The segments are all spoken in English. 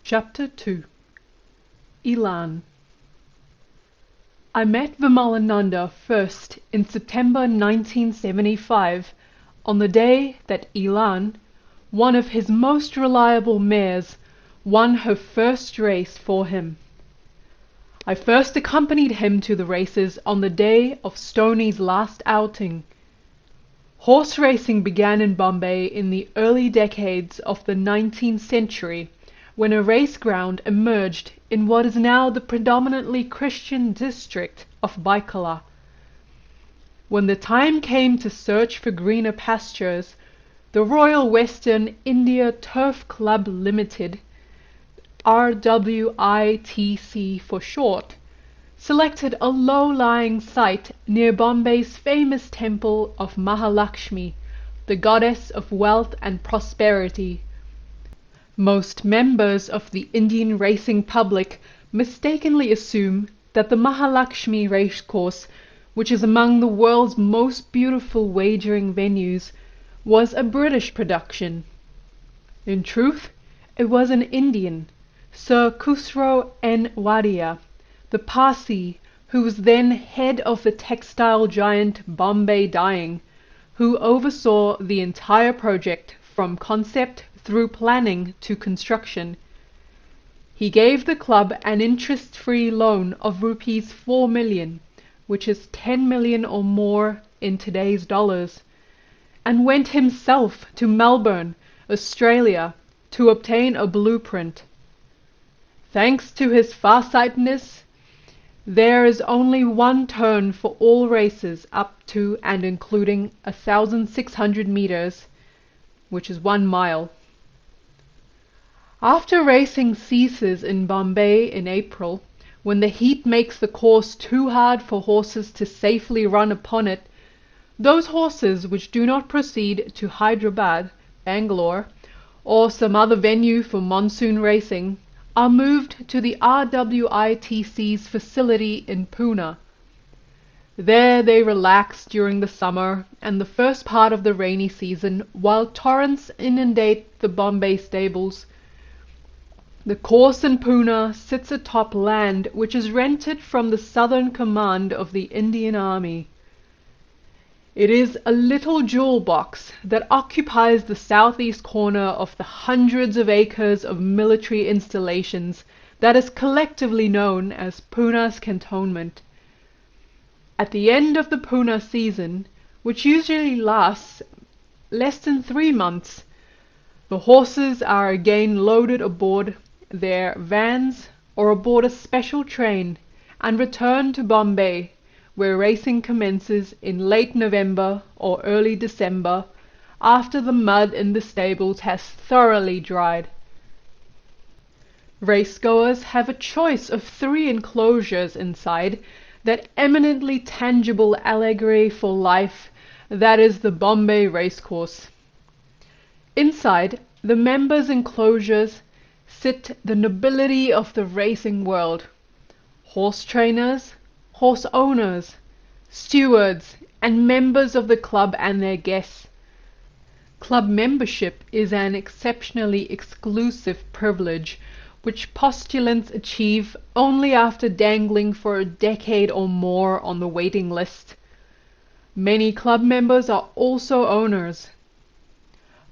Chapter 2 Elan. I met Vimalananda first in September 1975, on the day that Elan, one of his most reliable mares, won her first race for him. I first accompanied him to the races on the day of Stoney's last outing. Horse racing began in Bombay in the early decades of the 19th century, when a race ground emerged in what is now the predominantly Christian district of Baikala. When the time came to search for greener pastures, the Royal Western India Turf Club Limited, RWITC for short, selected a low-lying site near Bombay's famous temple of Mahalakshmi, the goddess of wealth and prosperity. Most members of the Indian racing public mistakenly assume that the Mahalakshmi racecourse, which is among the world's most beautiful wagering venues, was a British production. In truth, it was an Indian, Sir Khusro N. Wadia, the Parsi who was then head of the textile giant Bombay Dyeing, who oversaw the entire project from concept through planning to construction. He gave the club an interest-free loan of rupees 4 million, which is 10 million or more in today's dollars, and went himself to Melbourne, Australia, to obtain a blueprint. Thanks to his farsightedness, there is only one turn for all races up to and including 1,600 meters, which is 1 mile. After racing ceases in Bombay in April, when the heat makes the course too hard for horses to safely run upon it, those horses which do not proceed to Hyderabad, Bangalore, or some other venue for monsoon racing are moved to the RWITC's facility in Pune. There they relax during the summer and the first part of the rainy season while torrents inundate the Bombay stables. The course in Pune sits atop land which is rented from the Southern Command of the Indian Army. It is a little jewel box that occupies the southeast corner of the hundreds of acres of military installations that is collectively known as Pune's cantonment. At the end of the Pune season, which usually lasts less than 3 months, the horses are again loaded aboard their vans or aboard a special train and returned to Bombay, where racing commences in late November or early December, after the mud in the stables has thoroughly dried. Racegoers have a choice of 3 enclosures inside that eminently tangible allegory for life that is the Bombay racecourse. Inside the members' enclosures sit the nobility of the racing world: horse trainers, horse owners, stewards, and members of the club and their guests. Club membership is an exceptionally exclusive privilege which postulants achieve only after dangling for a decade or more on the waiting list. Many club members are also owners.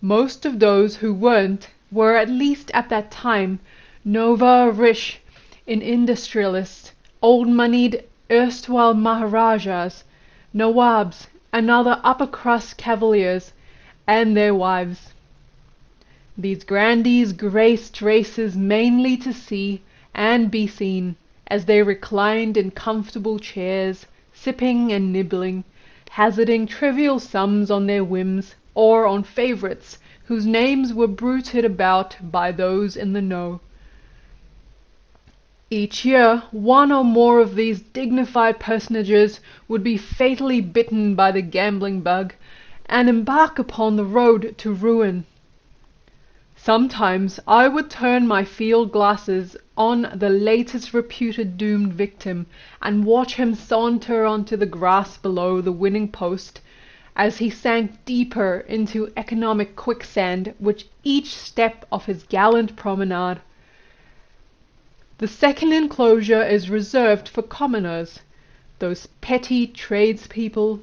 Most of those who weren't were, at least at that time, nouveau riche in industrialists, old-moneyed erstwhile Maharajas, Nawabs, and other upper-crust cavaliers, and their wives. These grandees graced races mainly to see and be seen, as they reclined in comfortable chairs, sipping and nibbling, hazarding trivial sums on their whims or on favourites whose names were bruited about by those in the know. Each year, one or more of these dignified personages would be fatally bitten by the gambling bug and embark upon the road to ruin. Sometimes I would turn my field glasses on the latest reputed doomed victim and watch him saunter onto the grass below the winning post as he sank deeper into economic quicksand with each step of his gallant promenade. The second enclosure is reserved for commoners, those petty tradespeople,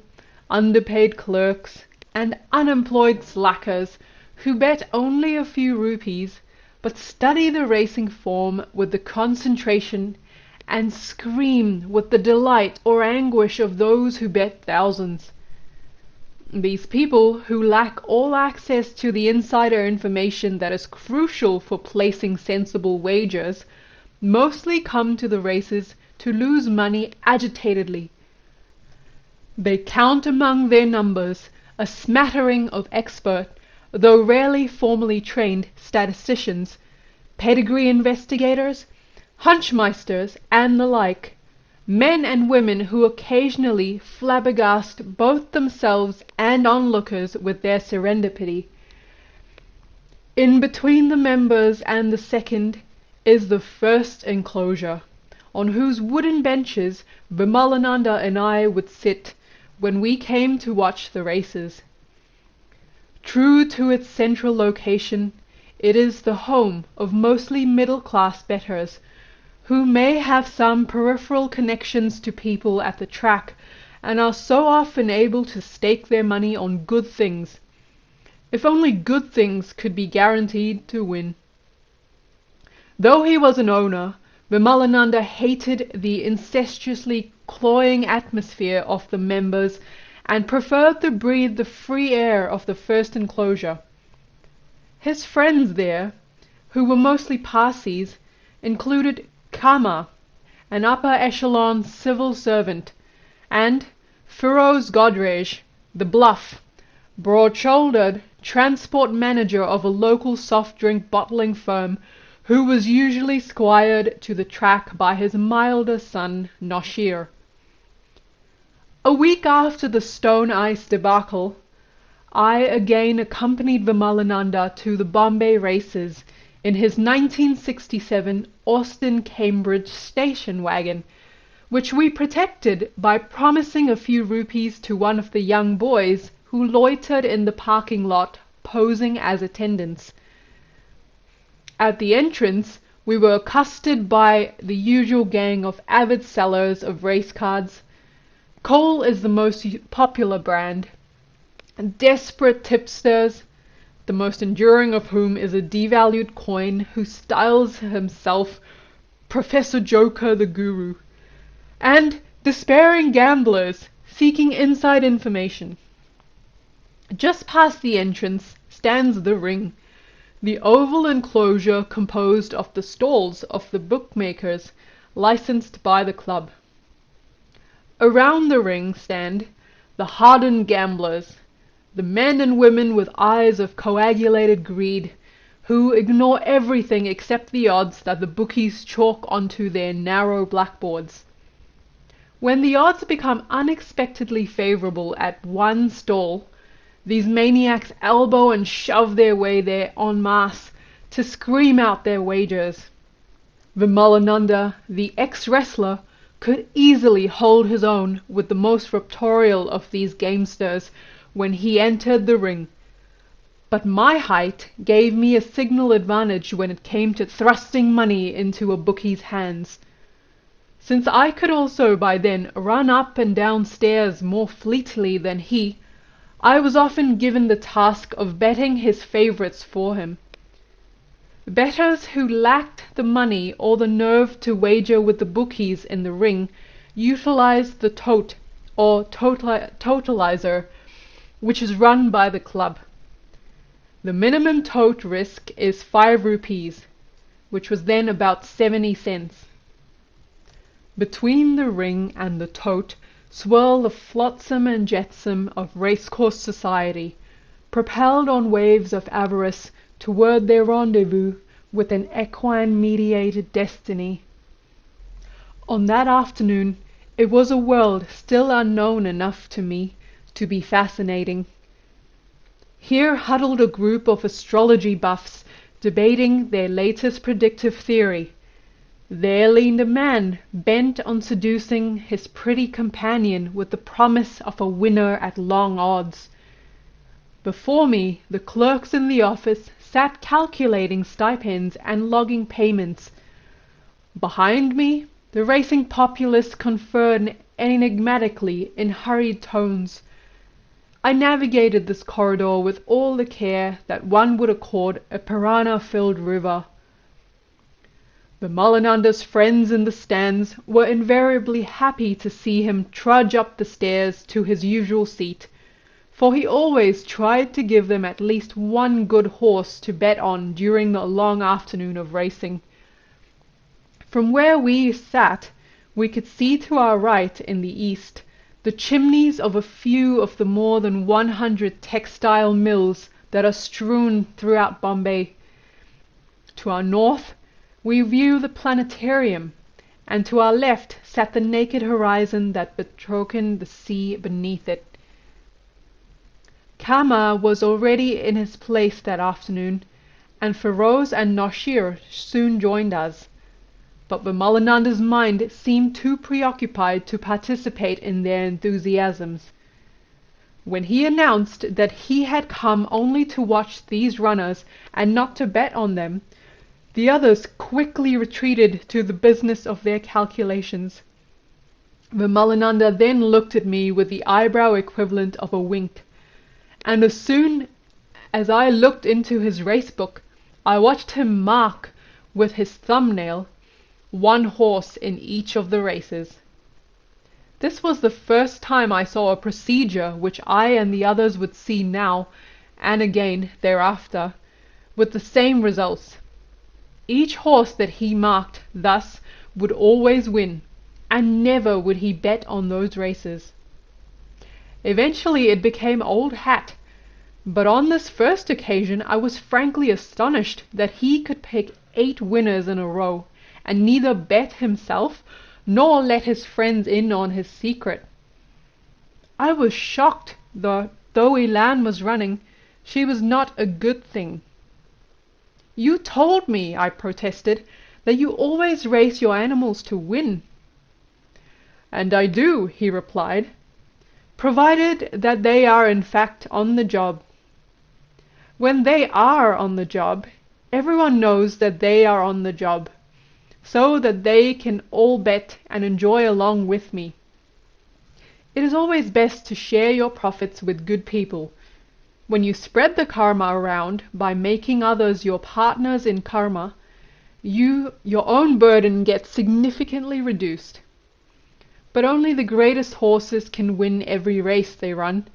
underpaid clerks, and unemployed slackers who bet only a few rupees, but study the racing form with the concentration and scream with the delight or anguish of those who bet thousands. These people, who lack all access to the insider information that is crucial for placing sensible wagers, mostly come to the races to lose money agitatedly. They count among their numbers a smattering of expert, though rarely formally trained, statisticians, pedigree investigators, hunchmeisters, and the like, men and women who occasionally flabbergast both themselves and onlookers with their serendipity. In between the members and the second is the first enclosure, on whose wooden benches Vimalananda and I would sit when we came to watch the races. True to its central location, it is the home of mostly middle-class bettors, who may have some peripheral connections to people at the track, and are so often able to stake their money on good things, if only good things could be guaranteed to win. Though he was an owner, Vimalananda hated the incestuously cloying atmosphere of the members and preferred to breathe the free air of the first enclosure. His friends there, who were mostly Parsis, included Kama, an upper echelon civil servant, and Feroz Godrej, the bluff, broad-shouldered transport manager of a local soft drink bottling firm, who was usually squired to the track by his milder son Noshir. A week after the Stone Ice debacle, I again accompanied Vimalananda to the Bombay races in his 1967 Austin-Cambridge station wagon, which we protected by promising a few rupees to one of the young boys who loitered in the parking lot posing as attendants. At the entrance, we were accosted by the usual gang of avid sellers of race cards. Coal is the most popular brand. Desperate tipsters, the most enduring of whom is a devalued coin who styles himself Professor Joker the Guru, and despairing gamblers seeking inside information. Just past the entrance stands the ring, the oval enclosure composed of the stalls of the bookmakers licensed by the club. Around the ring stand the hardened gamblers, the men and women with eyes of coagulated greed, who ignore everything except the odds that the bookies chalk onto their narrow blackboards. When the odds become unexpectedly favorable at one stall, these maniacs elbow and shove their way there en masse to scream out their wagers. Vimalananda, the ex-wrestler, could easily hold his own with the most raptorial of these gamesters when he entered the ring, but my height gave me a signal advantage when it came to thrusting money into a bookie's hands. Since I could also by then run up and down stairs more fleetly than he, I was often given the task of betting his favourites for him. Bettors who lacked the money or the nerve to wager with the bookies in the ring utilized the tote or totalizer, which is run by the club. The minimum tote risk is 5 rupees, which was then about 70 cents. Between the ring and the tote swirl the flotsam and jetsam of racecourse society, propelled on waves of avarice toward their rendezvous with an equine-mediated destiny. On that afternoon, it was a world still unknown enough to me to be fascinating. Here huddled a group of astrology buffs debating their latest predictive theory. There leaned a man bent on seducing his pretty companion with the promise of a winner at long odds. Before me, the clerks in the office sat calculating stipends and logging payments. Behind me, the racing populace conferred enigmatically in hurried tones. I navigated this corridor with all the care that one would accord a piranha-filled river. Vimalananda's friends in the stands were invariably happy to see him trudge up the stairs to his usual seat, for he always tried to give them at least one good horse to bet on during the long afternoon of racing. From where we sat, we could see to our right in the east the chimneys of a few of the more than 100 textile mills that are strewn throughout Bombay. To our north, we view the planetarium, and to our left sat the naked horizon that betokened the sea beneath it. Kama was already in his place that afternoon, and Feroz and Noshir soon joined us. But Vimalananda's mind seemed too preoccupied to participate in their enthusiasms. When he announced that he had come only to watch these runners and not to bet on them, the others quickly retreated to the business of their calculations. Vimalananda then looked at me with the eyebrow equivalent of a wink, and as soon as I looked into his race book, I watched him mark with his thumbnail one horse in each of the races. This was the first time I saw a procedure which I and the others would see now, and again thereafter, with the same results. Each horse that he marked thus would always win, and never would he bet on those races. Eventually it became old hat, but on this first occasion I was frankly astonished that he could pick 8 winners in a row, and neither bet himself nor let his friends in on his secret. I was shocked that though Elan was running, she was not a good thing. "You told me," I protested, "that you always race your animals to win." "And I do," he replied, "provided that they are in fact on the job. When they are on the job, everyone knows that they are on the job, so that they can all bet and enjoy along with me. It is always best to share your profits with good people. When you spread the karma around by making others your partners in karma, your own burden gets significantly reduced. But only the greatest horses can win every race they run,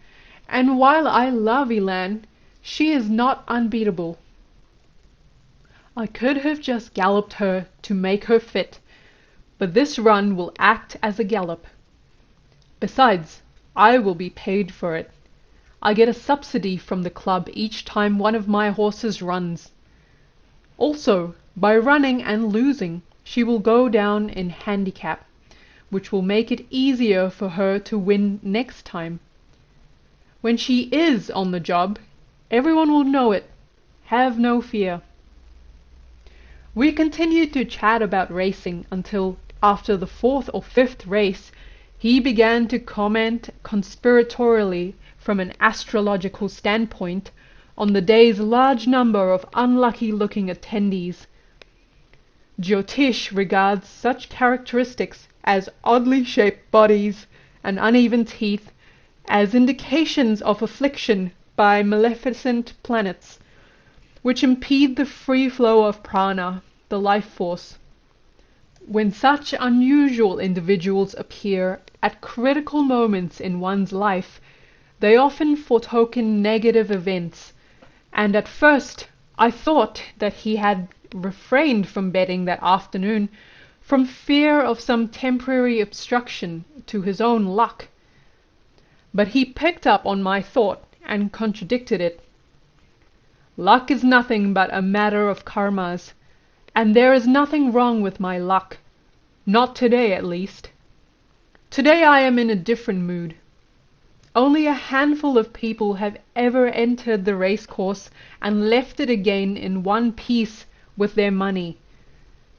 and while I love Elan, she is not unbeatable. I could have just galloped her to make her fit, but this run will act as a gallop. Besides, I will be paid for it. I get a subsidy from the club each time one of my horses runs. Also, by running and losing, she will go down in handicap, which will make it easier for her to win next time. When she is on the job, everyone will know it. Have no fear." We continued to chat about racing until, after the 4th or 5th race, he began to comment conspiratorially from an astrological standpoint on the day's large number of unlucky-looking attendees. Jyotish regards such characteristics as oddly shaped bodies and uneven teeth as indications of affliction by maleficent planets, which impede the free flow of prana, the life force. When such unusual individuals appear at critical moments in one's life, they often foretoken negative events, and at first I thought that he had refrained from betting that afternoon from fear of some temporary obstruction to his own luck. But he picked up on my thought and contradicted it. "Luck is nothing but a matter of karmas, and there is nothing wrong with my luck. Not today, at least. Today I am in a different mood. Only a handful of people have ever entered the racecourse and left it again in one piece with their money,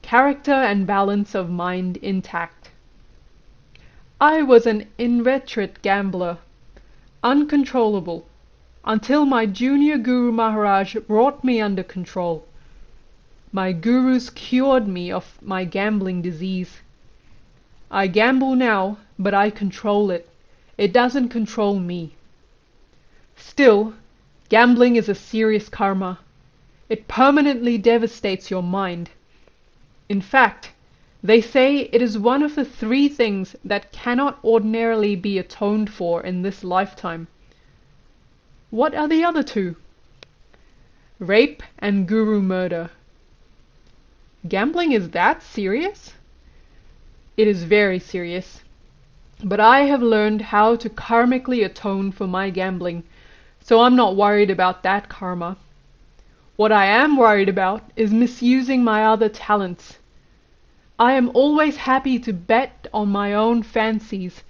character and balance of mind intact. I was an inveterate gambler, uncontrollable, until my junior Guru Maharaj brought me under control. My gurus cured me of my gambling disease. I gamble now, but I control it. It doesn't control me. Still, gambling is a serious karma. It permanently devastates your mind. In fact, they say it is one of the 3 things that cannot ordinarily be atoned for in this lifetime. What are the other 2? Rape and guru murder. Gambling is that serious? It is very serious. But I have learned how to karmically atone for my gambling, so I'm not worried about that karma. What I am worried about is misusing my other talents. I am always happy to bet on my own fancies,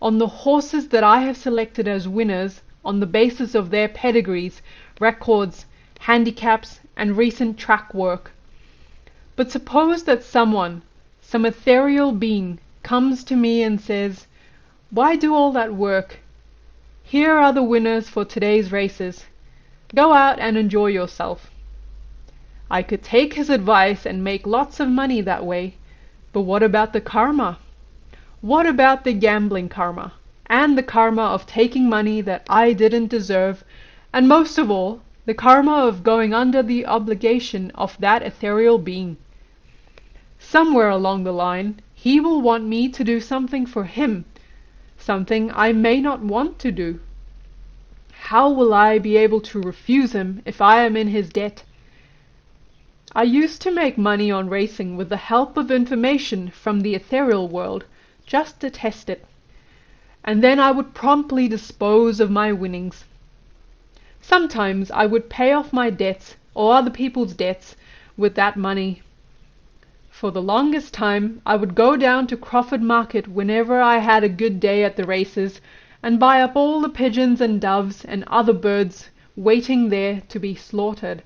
on the horses that I have selected as winners on the basis of their pedigrees, records, handicaps, and recent track work. But suppose that someone, some ethereal being, comes to me and says, "Why do all that work? Here are the winners for today's races. Go out and enjoy yourself." I could take his advice and make lots of money that way. But what about the karma? What about the gambling karma? And the karma of taking money that I didn't deserve, and most of all, the karma of going under the obligation of that ethereal being. Somewhere along the line, he will want me to do something for him, something I may not want to do. How will I be able to refuse him if I am in his debt? I used to make money on racing with the help of information from the ethereal world, just to test it. And then I would promptly dispose of my winnings. Sometimes I would pay off my debts or other people's debts with that money. For the longest time I would go down to Crawford Market whenever I had a good day at the races and buy up all the pigeons and doves and other birds waiting there to be slaughtered.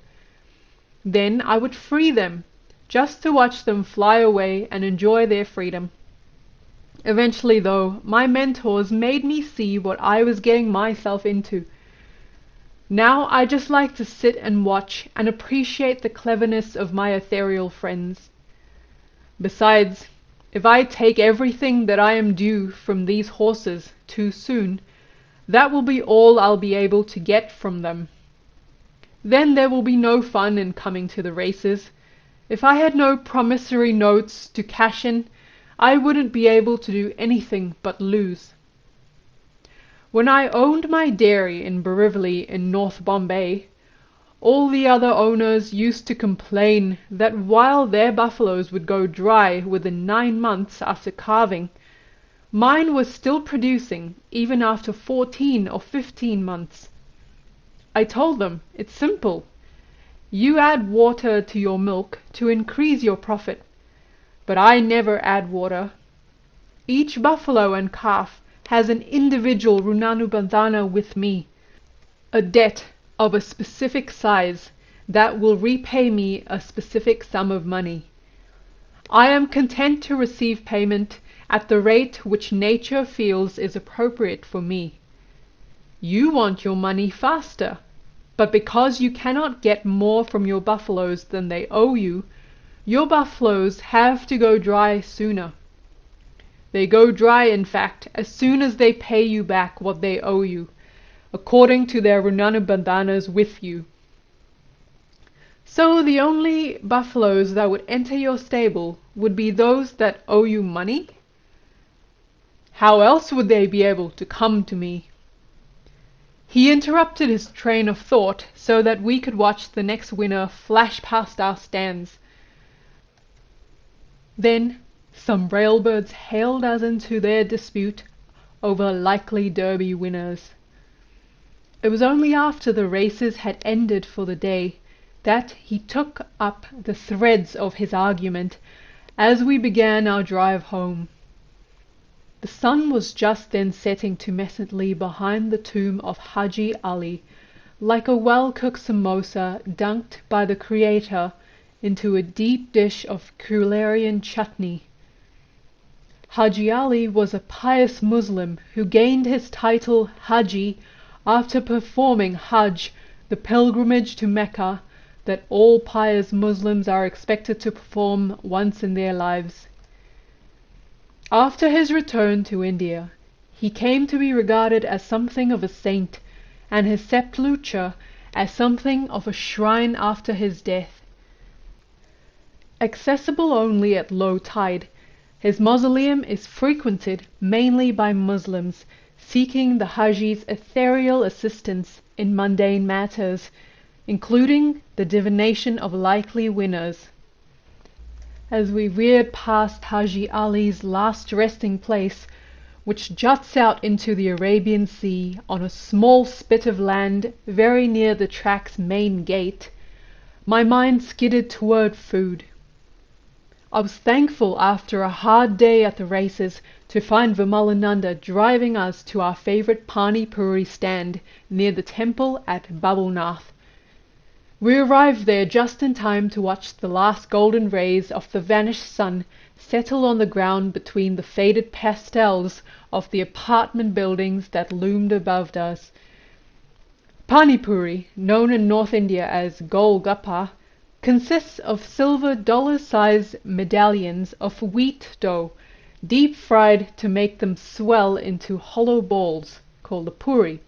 Then I would free them, just to watch them fly away and enjoy their freedom. Eventually, though, my mentors made me see what I was getting myself into. Now I just like to sit and watch and appreciate the cleverness of my ethereal friends. Besides, if I take everything that I am due from these horses too soon, that will be all I'll be able to get from them. Then there will be no fun in coming to the races. If I had no promissory notes to cash in, I wouldn't be able to do anything but lose. When I owned my dairy in Borivali in North Bombay, all the other owners used to complain that while their buffaloes would go dry within 9 months after calving, mine was still producing even after 14 or 15 months. I told them, it's simple. You add water to your milk to increase your profit. But I never add water. Each buffalo and calf has an individual Runanubandhana with me, a debt of a specific size that will repay me a specific sum of money. I am content to receive payment at the rate which nature feels is appropriate for me. You want your money faster, but because you cannot get more from your buffaloes than they owe you, your buffaloes have to go dry sooner. They go dry, in fact, as soon as they pay you back what they owe you, according to their Runanubandhanas with you. So the only buffaloes that would enter your stable would be those that owe you money? How else would they be able to come to me? He interrupted his train of thought so that we could watch the next winner flash past our stands. Then some railbirds hailed us into their dispute over likely Derby winners. It was only after the races had ended for the day that he took up the threads of his argument as we began our drive home. The sun was just then setting tumescently behind the tomb of Haji Ali, like a well-cooked samosa dunked by the Creator into a deep dish of Kularian chutney. Haji Ali was a pious Muslim who gained his title Haji after performing Hajj, the pilgrimage to Mecca, that all pious Muslims are expected to perform once in their lives. After his return to India, he came to be regarded as something of a saint, and his sepulchre as something of a shrine after his death. Accessible only at low tide, his mausoleum is frequented mainly by Muslims seeking the Haji's ethereal assistance in mundane matters, including the divination of likely winners. As we reared past Haji Ali's last resting place, which juts out into the Arabian Sea on a small spit of land very near the track's main gate, my mind skidded toward food. I was thankful after a hard day at the races to find Vimalananda driving us to our favorite Pani Puri stand near the temple at Babulnath. We arrived there just in time to watch the last golden rays of the vanished sun settle on the ground between the faded pastels of the apartment buildings that loomed above us. Pani Puri, known in North India as Golgappa, consists of silver dollar-sized medallions of wheat dough, deep fried to make them swell into hollow balls, called a puri.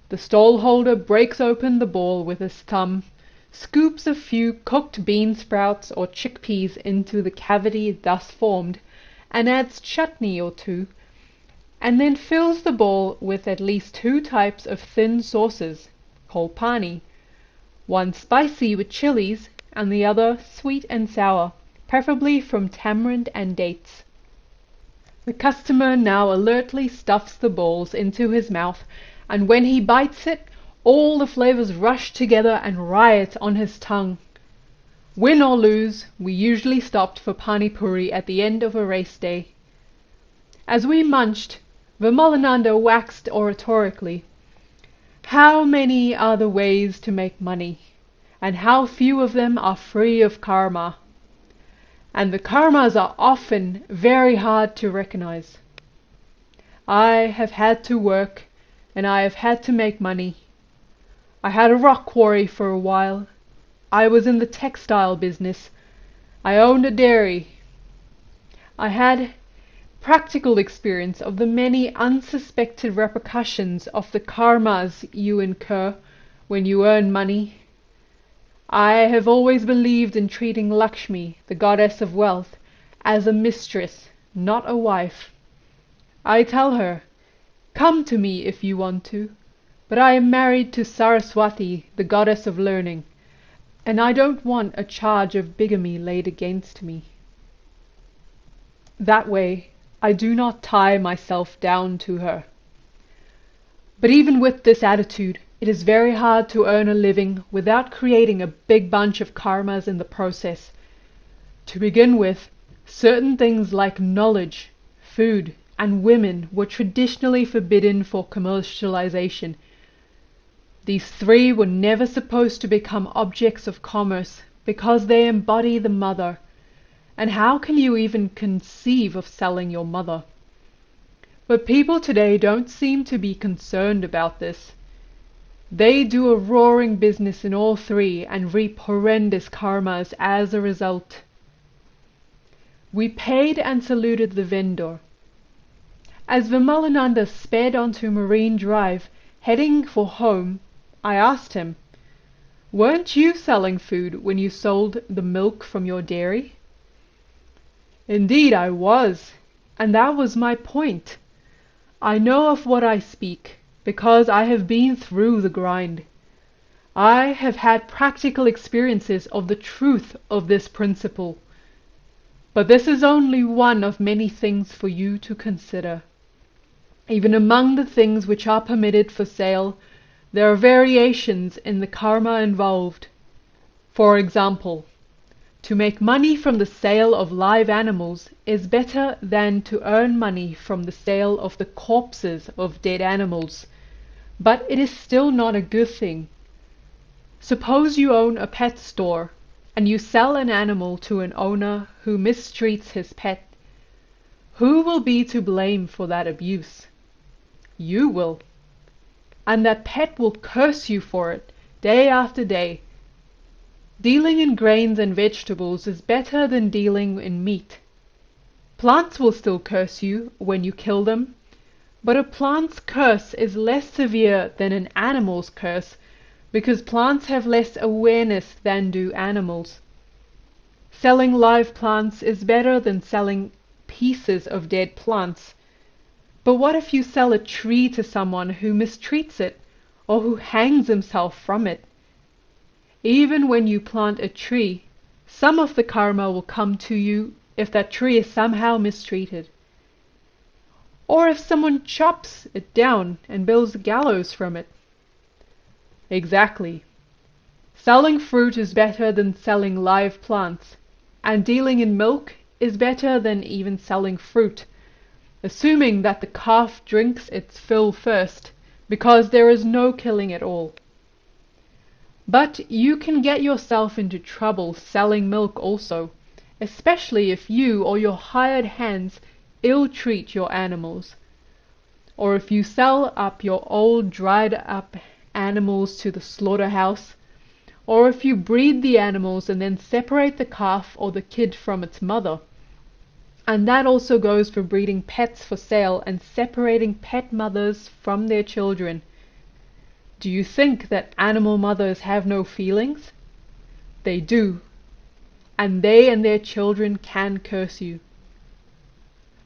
The stall holder breaks open the ball with his thumb, scoops a few cooked bean sprouts or chickpeas into the cavity thus formed, and adds chutney or two, and then fills the ball with at least 2 types of thin sauces, called pani, one spicy with chilies, and the other sweet and sour, preferably from tamarind and dates. The customer now alertly stuffs the balls into his mouth, and when he bites it, all the flavors rush together and riot on his tongue. Win or lose, we usually stopped for Pani Puri at the end of a race day. As we munched, Vimalananda waxed oratorically. How many are the ways to make money, and how few of them are free of karma. And the karmas are often very hard to recognize. I have had to work, and I have had to make money. I had a rock quarry for a while. I was in the textile business. I owned a dairy. I had practical experience of the many unsuspected repercussions of the karmas you incur when you earn money. I have always believed in treating Lakshmi, the goddess of wealth, as a mistress, not a wife. I tell her, "Come to me if you want to, but I am married to Saraswati, the goddess of learning, and I don't want a charge of bigamy laid against me." That way, I do not tie myself down to her. But even with this attitude, it is very hard to earn a living without creating a big bunch of karmas in the process. To begin with, certain things like knowledge, food, and women were traditionally forbidden for commercialization. These 3 were never supposed to become objects of commerce because they embody the mother. And how can you even conceive of selling your mother? But people today don't seem to be concerned about this. They do a roaring business in all 3 and reap horrendous karmas as a result. We paid and saluted the vendor. As Vimalananda sped onto Marine Drive, heading for home, I asked him, "Weren't you selling food when you sold the milk from your dairy?" "Indeed I was, and that was my point. I know of what I speak, because I have been through the grind. I have had practical experiences of the truth of this principle. But this is only one of many things for you to consider. Even among the things which are permitted for sale, there are variations in the karma involved. For example, to make money from the sale of live animals is better than to earn money from the sale of the corpses of dead animals, but it is still not a good thing. Suppose you own a pet store, and you sell an animal to an owner who mistreats his pet. Who will be to blame for that abuse? You will. And that pet will curse you for it, day after day, Dealing in grains and vegetables is better than dealing in meat. Plants will still curse you when you kill them, but a plant's curse is less severe than an animal's curse because plants have less awareness than do animals. Selling live plants is better than selling pieces of dead plants. But what if you sell a tree to someone who mistreats it or who hangs himself from it? Even when you plant a tree, some of the karma will come to you if that tree is somehow mistreated. Or if someone chops it down and builds a gallows from it. Exactly. Selling fruit is better than selling live plants, and dealing in milk is better than even selling fruit, assuming that the calf drinks its fill first, because there is no killing at all. But you can get yourself into trouble selling milk also, especially if you or your hired hands ill-treat your animals, or if you sell up your old dried-up animals to the slaughterhouse, or if you breed the animals and then separate the calf or the kid from its mother. And that also goes for breeding pets for sale and separating pet mothers from their children. Do you think that animal mothers have no feelings? They do, and they and their children can curse you.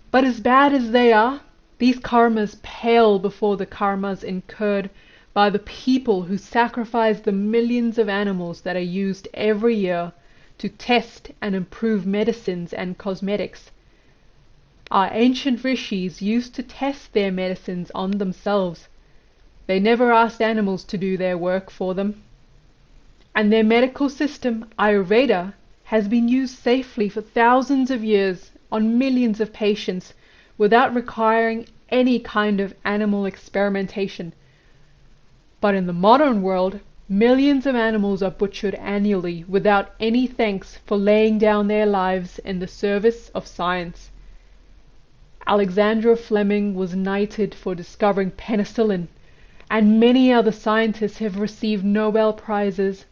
But as bad as they are, these karmas pale before the karmas incurred by the people who sacrifice the millions of animals that are used every year to test and improve medicines and cosmetics. Our ancient rishis used to test their medicines on themselves. They never asked animals to do their work for them. And their medical system, Ayurveda, has been used safely for thousands of years on millions of patients without requiring any kind of animal experimentation. But in the modern world, millions of animals are butchered annually without any thanks for laying down their lives in the service of science. Alexander Fleming was knighted for discovering penicillin, and many other scientists have received Nobel Prizes.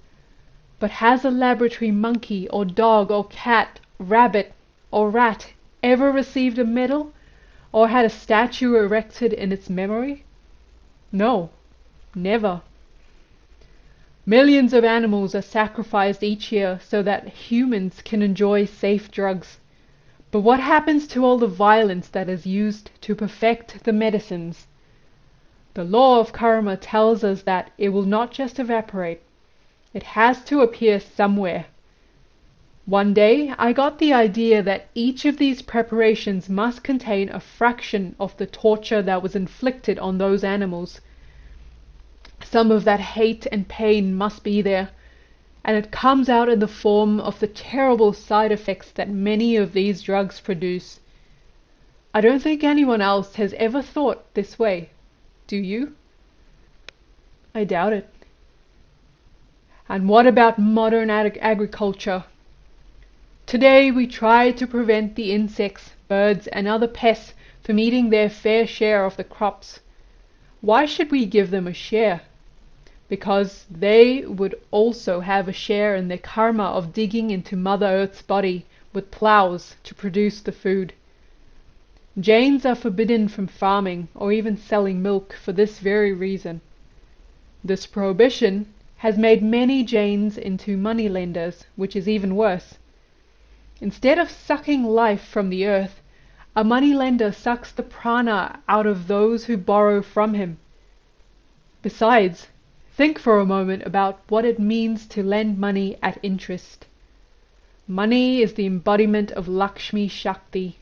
But has a laboratory monkey or dog or cat, rabbit or rat ever received a medal or had a statue erected in its memory? No, never. Millions of animals are sacrificed each year so that humans can enjoy safe drugs. But what happens to all the violence that is used to perfect the medicines? The law of karma tells us that it will not just evaporate. It has to appear somewhere. One day I got the idea that each of these preparations must contain a fraction of the torture that was inflicted on those animals. Some of that hate and pain must be there, and it comes out in the form of the terrible side effects that many of these drugs produce. I don't think anyone else has ever thought this way. Do you? I doubt it. And what about modern agriculture? Today we try to prevent the insects, birds and other pests from eating their fair share of the crops. Why should we give them a share? Because they would also have a share in the karma of digging into Mother Earth's body with plows to produce the food. Jains are forbidden from farming or even selling milk for this very reason. This prohibition has made many Jains into moneylenders, which is even worse. Instead of sucking life from the earth, a moneylender sucks the prana out of those who borrow from him. Besides, think for a moment about what it means to lend money at interest. Money is the embodiment of Lakshmi Shakti.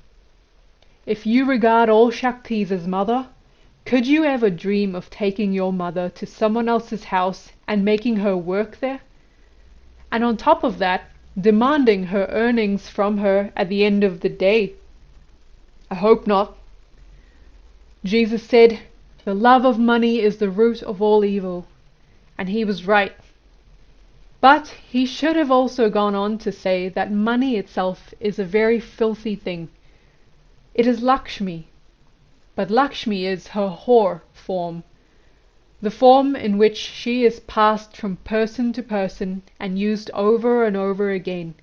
If you regard all Shaktis as mother, could you ever dream of taking your mother to someone else's house and making her work there? And on top of that, demanding her earnings from her at the end of the day? I hope not. Jesus said, "The love of money is the root of all evil." And he was right. But he should have also gone on to say that money itself is a very filthy thing. It is Lakshmi, but Lakshmi is her whore form. the form in which she is passed from person to person and used over and over again.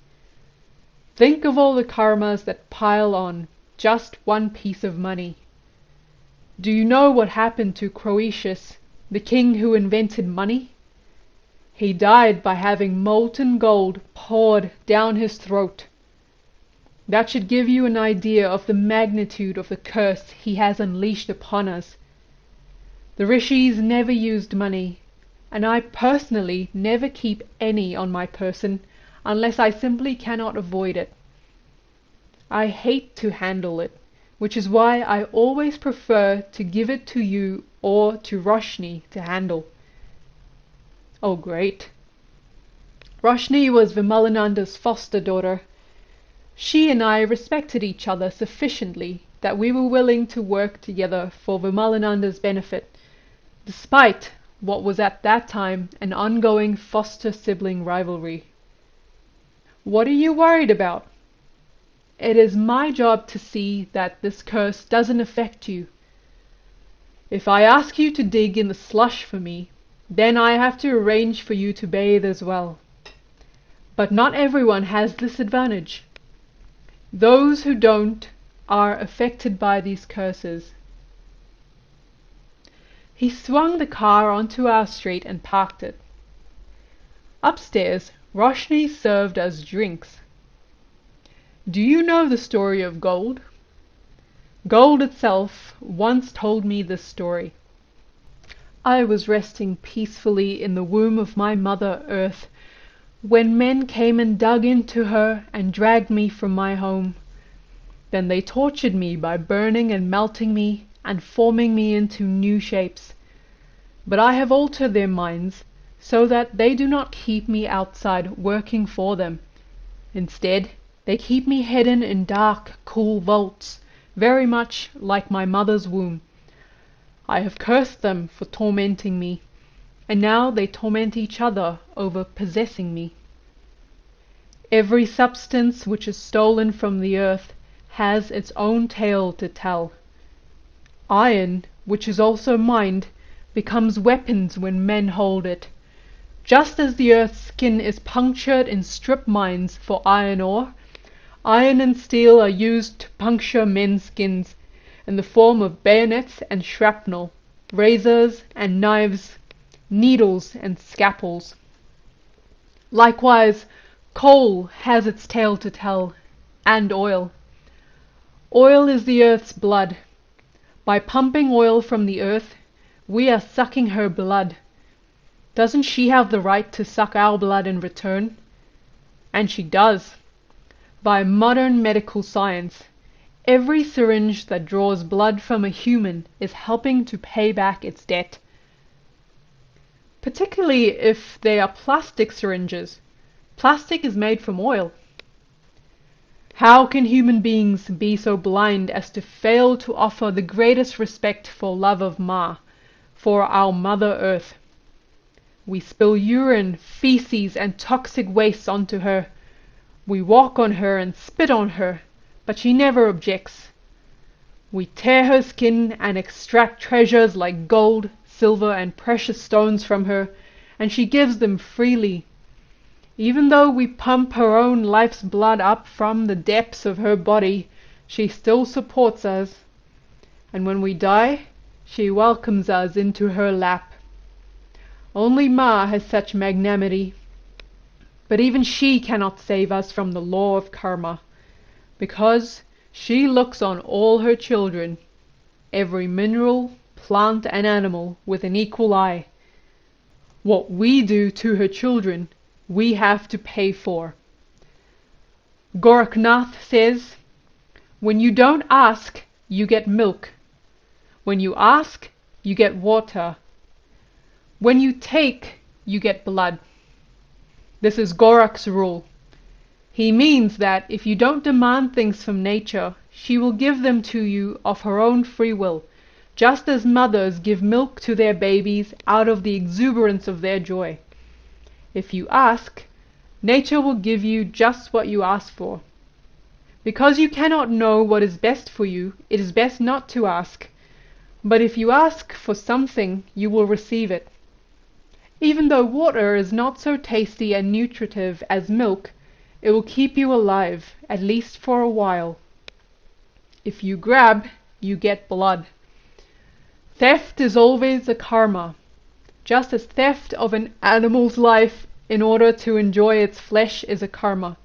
Think of all the karmas that pile on just one piece of money. Do you know what happened to Croesus, the king who invented money? He died by having molten gold poured down his throat. That should give you an idea of the magnitude of the curse he has unleashed upon us. The rishis never used money, and I personally never keep any on my person unless I simply cannot avoid it. I hate to handle it, which is why I always prefer to give it to you or to Roshni to handle. Oh great. Roshni was Vimalananda's foster daughter. She and I respected each other sufficiently that we were willing to work together for Vimalananda's benefit, despite what was at that time an ongoing foster-sibling rivalry. What are you worried about? It is my job to see that this curse doesn't affect you. If I ask you to dig in the slush for me, then I have to arrange for you to bathe as well. But not everyone has this advantage. Those who don't are affected by these curses. He swung the car onto our street and parked it. Upstairs, Roshni served us drinks. Do you know the story of gold? Gold itself once told me this story. I was resting peacefully in the womb of my Mother Earth when men came and dug into her and dragged me from my home. Then they tortured me by burning and melting me and forming me into new shapes. But I have altered their minds so that they do not keep me outside working for them. Instead, they keep me hidden in dark, cool vaults, very much like my mother's womb. I have cursed them for tormenting me, and now they torment each other over possessing me. Every substance which is stolen from the earth has its own tale to tell. Iron, which is also mined, becomes weapons when men hold it. Just as the earth's skin is punctured in strip mines for iron ore, iron and steel are used to puncture men's skins in the form of bayonets and shrapnel, razors and knives, needles and scalpels. Likewise, coal has its tale to tell, and oil. Oil is the earth's blood. By pumping oil from the earth, we are sucking her blood. Doesn't she have the right to suck our blood in return? And she does. By modern medical science, every syringe that draws blood from a human is helping to pay back its debt. Particularly if they are plastic syringes. Plastic is made from oil. How can human beings be so blind as to fail to offer the greatest respect for love of Ma, for our Mother Earth? We spill urine, feces, and toxic waste onto her. We walk on her and spit on her, but she never objects. We tear her skin and extract treasures like gold, silver, and precious stones from her, and she gives them freely. Even though we pump her own life's blood up from the depths of her body, she still supports us. And when we die, she welcomes us into her lap. Only Ma has such magnanimity. But even she cannot save us from the law of karma, because she looks on all her children, every mineral, plant, and animal, with an equal eye. What we do to her children, we have to pay for. Gorakhnath says, when you don't ask, you get milk. When you ask, you get water. When you take, you get blood. This is Gorakh's rule. He means that if you don't demand things from nature, she will give them to you of her own free will, just as mothers give milk to their babies out of the exuberance of their joy. If you ask, nature will give you just what you ask for. Because you cannot know what is best for you, it is best not to ask. But if you ask for something, you will receive it. Even though water is not so tasty and nutritive as milk, it will keep you alive, at least for a while. If you grab, you get blood. Theft is always a karma, just as theft of an animal's life in order to enjoy its flesh is a karma.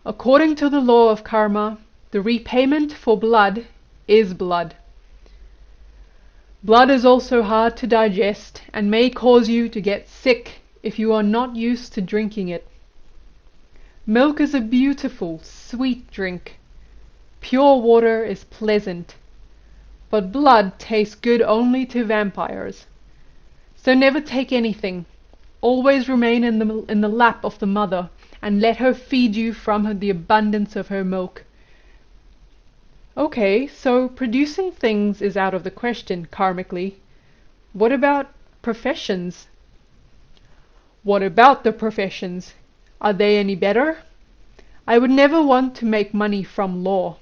According to the law of karma, the repayment for blood is blood. Blood is also hard to digest and may cause you to get sick if you are not used to drinking it. Milk is a beautiful, sweet drink. Pure water is pleasant, but blood tastes good only to vampires. So never take anything. Always remain in the lap of the mother and let her feed you from the abundance of her milk. Okay, so producing things is out of the question karmically. What about professions? What about the professions? Are they any better? I would never want to make money from law.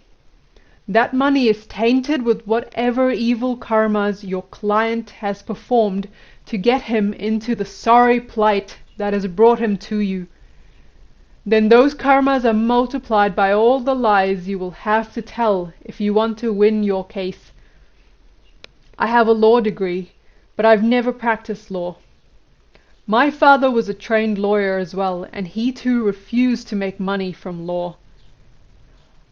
That money is tainted with whatever evil karmas your client has performed to get him into the sorry plight that has brought him to you. Then those karmas are multiplied by all the lies you will have to tell if you want to win your case. I have a law degree, but I've never practiced law. My father was a trained lawyer as well, and he too refused to make money from law.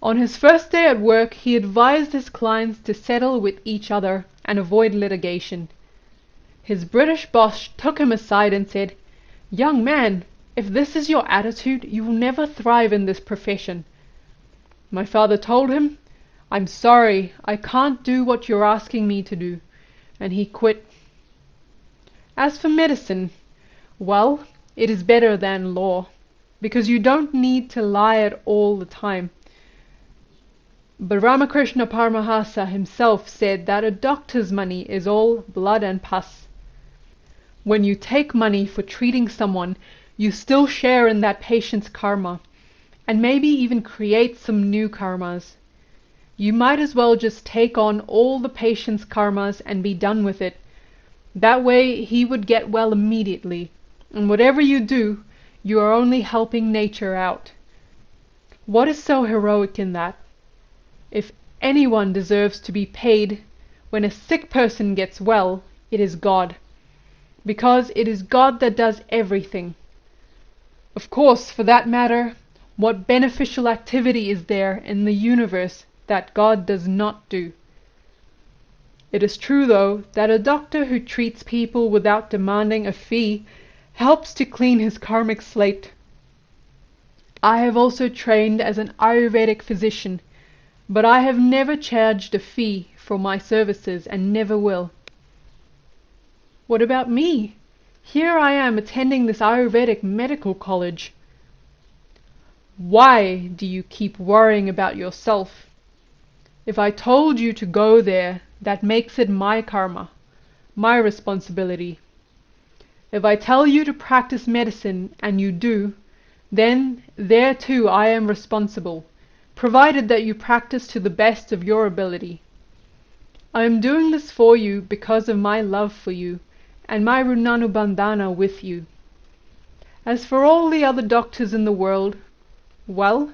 On his first day at work, he advised his clients to settle with each other and avoid litigation. His British boss took him aside and said, "Young man, if this is your attitude, you will never thrive in this profession." My father told him, "I'm sorry, I can't do what you're asking me to do," and he quit. As for medicine, well, it is better than law, because you don't need to lie at all the time. But Ramakrishna Paramahasa himself said that a doctor's money is all blood and pus. When you take money for treating someone, you still share in that patient's karma, and maybe even create some new karmas. You might as well just take on all the patient's karmas and be done with it. That way he would get well immediately, and whatever you do, you are only helping nature out. What is so heroic in that? If anyone deserves to be paid when a sick person gets well, it is God, because it is God that does everything. Of course, for that matter, what beneficial activity is there in the universe that God does not do? It is true, though, that a doctor who treats people without demanding a fee helps to clean his karmic slate. I have also trained as an Ayurvedic physician, but I have never charged a fee for my services and never will. What about me? Here I am attending this Ayurvedic medical college. Why do you keep worrying about yourself? If I told you to go there, that makes it my karma, my responsibility. If I tell you to practice medicine and you do, then there too I am responsible, provided that you practice to the best of your ability. I am doing this for you because of my love for you and my Runanubandhana with you. As for all the other doctors in the world, well,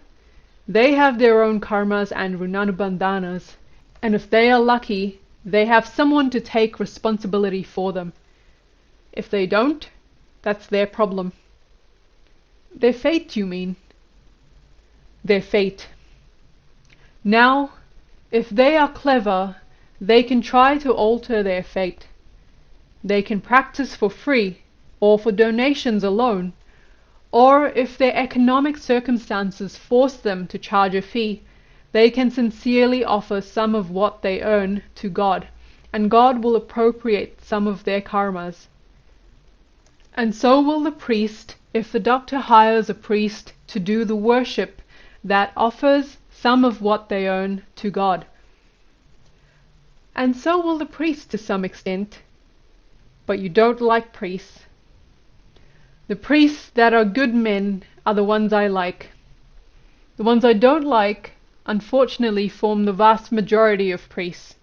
they have their own karmas and Runanubandhanas, and if they are lucky, they have someone to take responsibility for them. If they don't, that's their problem. Their fate, you mean? Their fate. Now, if they are clever, they can try to alter their fate. They can practice for free, or for donations alone, or if their economic circumstances force them to charge a fee, they can sincerely offer some of what they earn to God, and God will appropriate some of their karmas. And so will the priest if the doctor hires a priest to do the worship that offers some of what they earn to God. And so will the priest to some extent. But you don't like priests. The priests that are good men are the ones I like. The ones I don't like, unfortunately, form the vast majority of priests.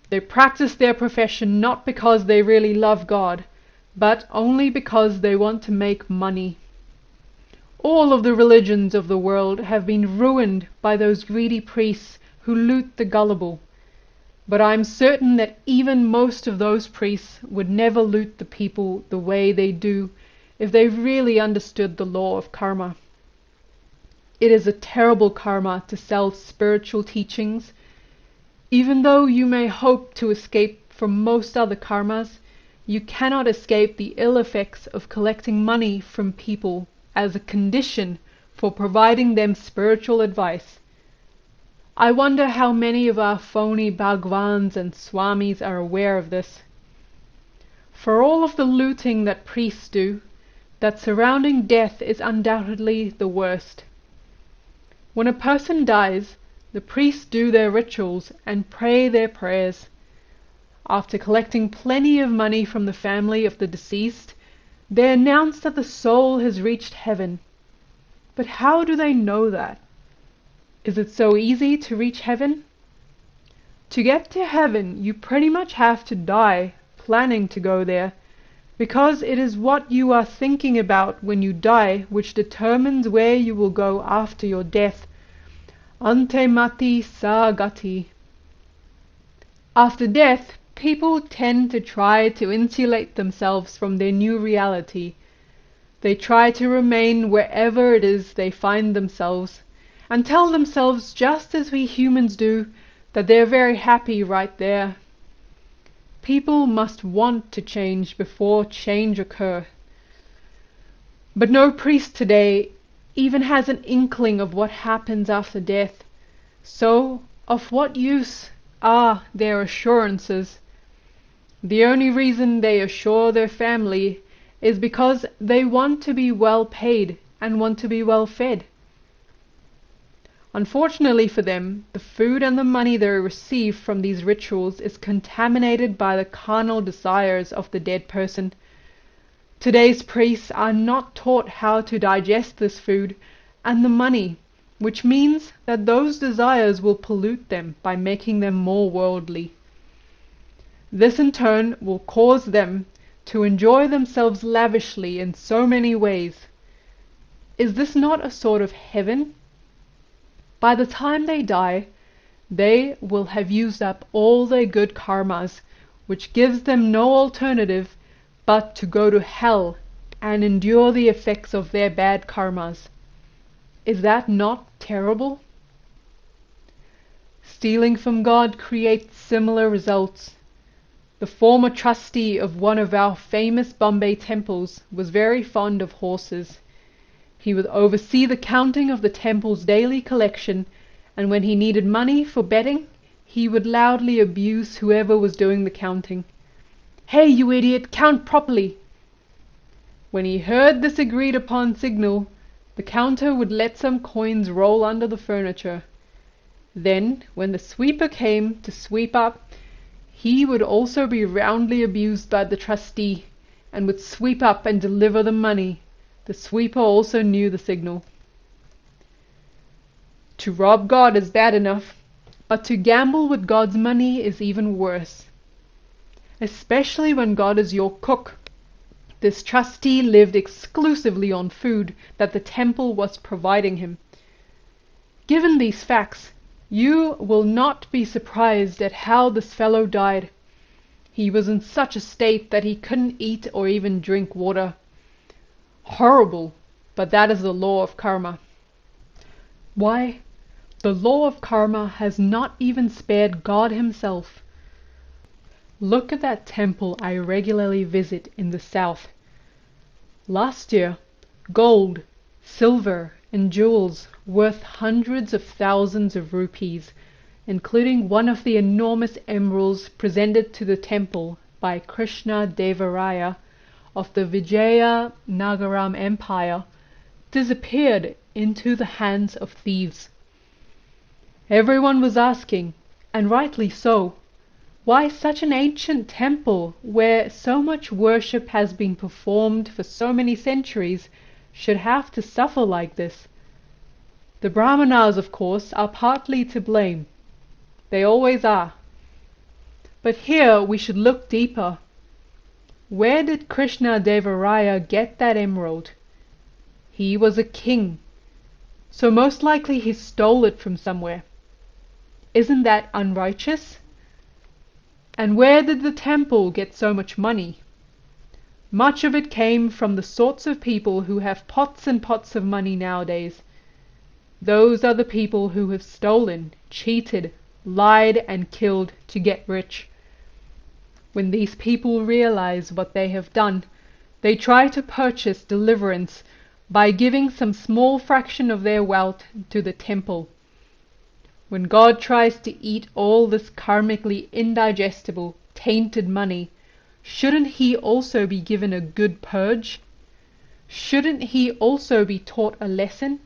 They practice their profession not because they really love God, but only because they want to make money. All of the religions of the world have been ruined by those greedy priests who loot the gullible. But I'm certain that even most of those priests would never loot the people the way they do if they really understood the law of karma. It is a terrible karma to sell spiritual teachings. Even though you may hope to escape from most other karmas, you cannot escape the ill effects of collecting money from people as a condition for providing them spiritual advice. I wonder how many of our phony bhagwans and swamis are aware of this. For all of the looting that priests do, that surrounding death is undoubtedly the worst. When a person dies, the priests do their rituals and pray their prayers. After collecting plenty of money from the family of the deceased, they announce that the soul has reached heaven. But how do they know that? Is it so easy to reach heaven? To get to heaven, you pretty much have to die planning to go there, because it is what you are thinking about when you die which determines where you will go after your death. Ante mati sa gati. After death, people tend to try to insulate themselves from their new reality. They try to remain wherever it is they find themselves, and tell themselves, just as we humans do, that they are very happy right there. People must want to change before change occurs. But no priest today even has an inkling of what happens after death. So, of what use are their assurances? The only reason they assure their family is because they want to be well paid and want to be well fed. Unfortunately for them, the food and the money they receive from these rituals is contaminated by the carnal desires of the dead person. Today's priests are not taught how to digest this food and the money, which means that those desires will pollute them by making them more worldly. This in turn will cause them to enjoy themselves lavishly in so many ways. Is this not a sort of heaven? By the time they die, they will have used up all their good karmas, which gives them no alternative but to go to hell and endure the effects of their bad karmas. Is that not terrible? Stealing from God creates similar results. The former trustee of one of our famous Bombay temples was very fond of horses. He would oversee the counting of the temple's daily collection, and when he needed money for betting, he would loudly abuse whoever was doing the counting. "Hey, you idiot, count properly!" When he heard this agreed upon signal, the counter would let some coins roll under the furniture. Then, when the sweeper came to sweep up, he would also be roundly abused by the trustee, and would sweep up and deliver the money. The sweeper also knew the signal. To rob God is bad enough, but to gamble with God's money is even worse. Especially when God is your cook. This trustee lived exclusively on food that the temple was providing him. Given these facts, you will not be surprised at how this fellow died. He was in such a state that he couldn't eat or even drink water. Horrible, but that is the law of karma. Why? The law of karma has not even spared God himself. Look at that temple I regularly visit in the south. Last year, gold, silver, and jewels worth hundreds of thousands of rupees, including one of the enormous emeralds presented to the temple by Krishna Devaraya of the Vijaya Nagaram Empire, disappeared into the hands of thieves. Everyone was asking, and rightly so, why such an ancient temple where so much worship has been performed for so many centuries should have to suffer like this. The Brahmanas, of course, are partly to blame. They always are. But here we should look deeper. Where did Krishna Devaraya get that emerald? He was a king, so most likely he stole it from somewhere. Isn't that unrighteous? And where did the temple get so much money? Much of it came from the sorts of people who have pots and pots of money nowadays. Those are the people who have stolen, cheated, lied, and killed to get rich. When these people realize what they have done, they try to purchase deliverance by giving some small fraction of their wealth to the temple. When God tries to eat all this karmically indigestible, tainted money, shouldn't he also be given a good purge? Shouldn't he also be taught a lesson?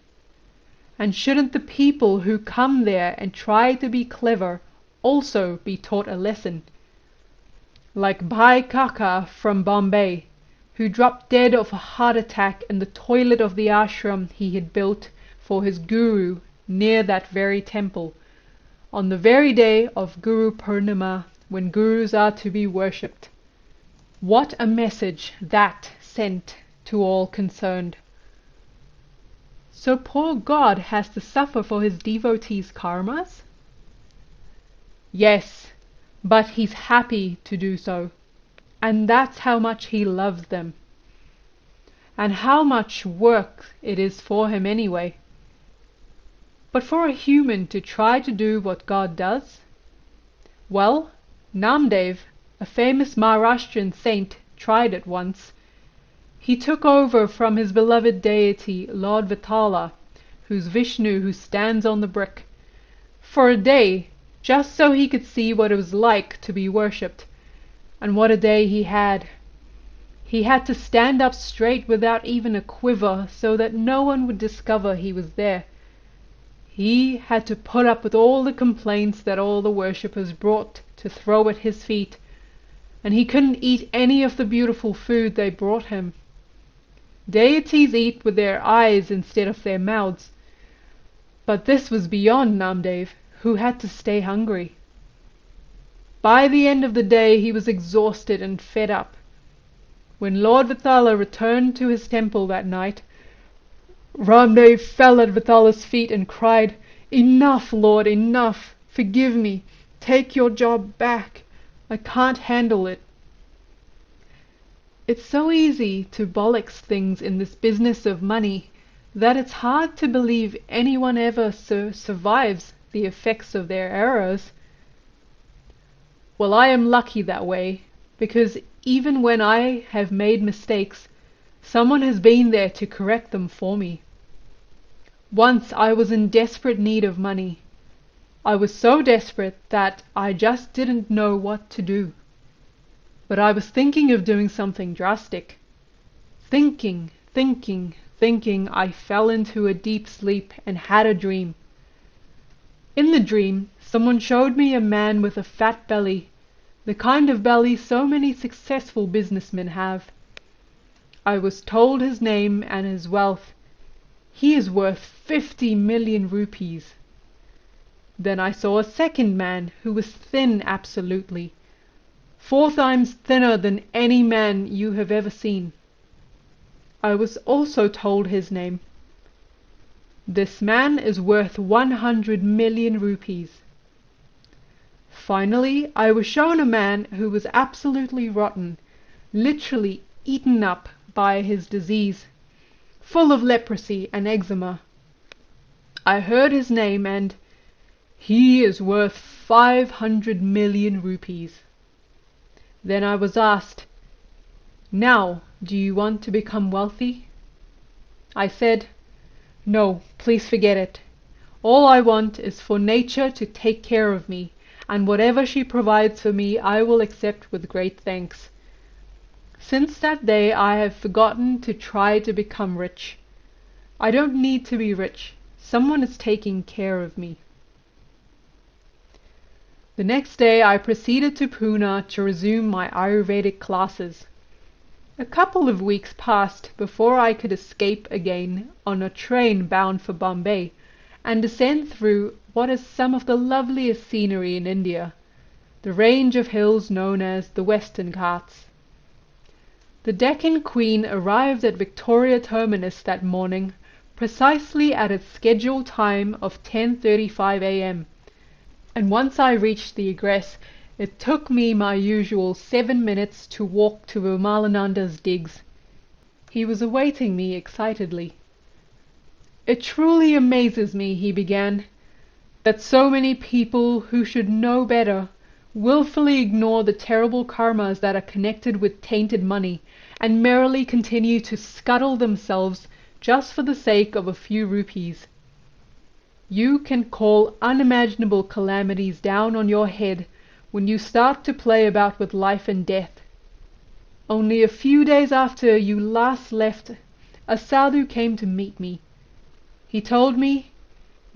And shouldn't the people who come there and try to be clever also be taught a lesson? Like Bhai Kaka from Bombay, who dropped dead of a heart attack in the toilet of the ashram he had built for his guru near that very temple, on the very day of Guru Purnima, when gurus are to be worshipped. What a message that sent to all concerned. So poor God has to suffer for his devotees' karmas? Yes, but he's happy to do so, and that's how much he loves them. And how much work it is for him anyway. But for a human to try to do what God does? Well, Namdev, a famous Maharashtrian saint, tried it once. He took over from his beloved deity, Lord Vitala, who's Vishnu who stands on the brick, for a day, just so he could see what it was like to be worshipped. And what a day he had! He had to stand up straight without even a quiver so that no one would discover he was there. He had to put up with all the complaints that all the worshippers brought to throw at his feet, and he couldn't eat any of the beautiful food they brought him. Deities eat with their eyes instead of their mouths, but this was beyond Namdev, who had to stay hungry. By the end of the day he was exhausted and fed up. When Lord Vitala returned to his temple that night, Ramdev fell at Vitala's feet and cried, "Enough, Lord, enough! Forgive me! Take your job back! I can't handle it!" It's so easy to bollocks things in this business of money that it's hard to believe anyone ever survives the effects of their errors. Well, I am lucky that way, because even when I have made mistakes, someone has been there to correct them for me. Once I was in desperate need of money. I was so desperate that I just didn't know what to do. But I was thinking of doing something drastic. Thinking, I fell into a deep sleep and had a dream. In the dream, someone showed me a man with a fat belly, the kind of belly so many successful businessmen have. I was told his name and his wealth. He is worth 50 million rupees. Then I saw a second man who was thin absolutely, 4 times thinner than any man you have ever seen. I was also told his name. This man is worth 100 million rupees. Finally, I was shown a man who was absolutely rotten, literally eaten up by his disease, full of leprosy and eczema. I heard his name, and he is worth 500 million rupees. Then I was asked, "Now, do you want to become wealthy?" I said, "No, please forget it. All I want is for nature to take care of me, and whatever she provides for me I will accept with great thanks." Since that day I have forgotten to try to become rich. I don't need to be rich. Someone is taking care of me. The next day I proceeded to Pune to resume my Ayurvedic classes. A couple of weeks passed before I could escape again on a train bound for Bombay and descend through what is some of the loveliest scenery in India. the range of hills known as the Western Ghats. The Deccan Queen arrived at Victoria Terminus that morning precisely at its scheduled time of 10:35 a.m. and once I reached the egress, it took me my usual 7 minutes to walk to Vimalananda's digs. He was awaiting me excitedly. "It truly amazes me," he began, "that so many people who should know better willfully ignore the terrible karmas that are connected with tainted money and merely continue to scuttle themselves just for the sake of a few rupees. You can call unimaginable calamities down on your head when you start to play about with life and death. Only a few days after you last left, a sadhu came to meet me. He told me,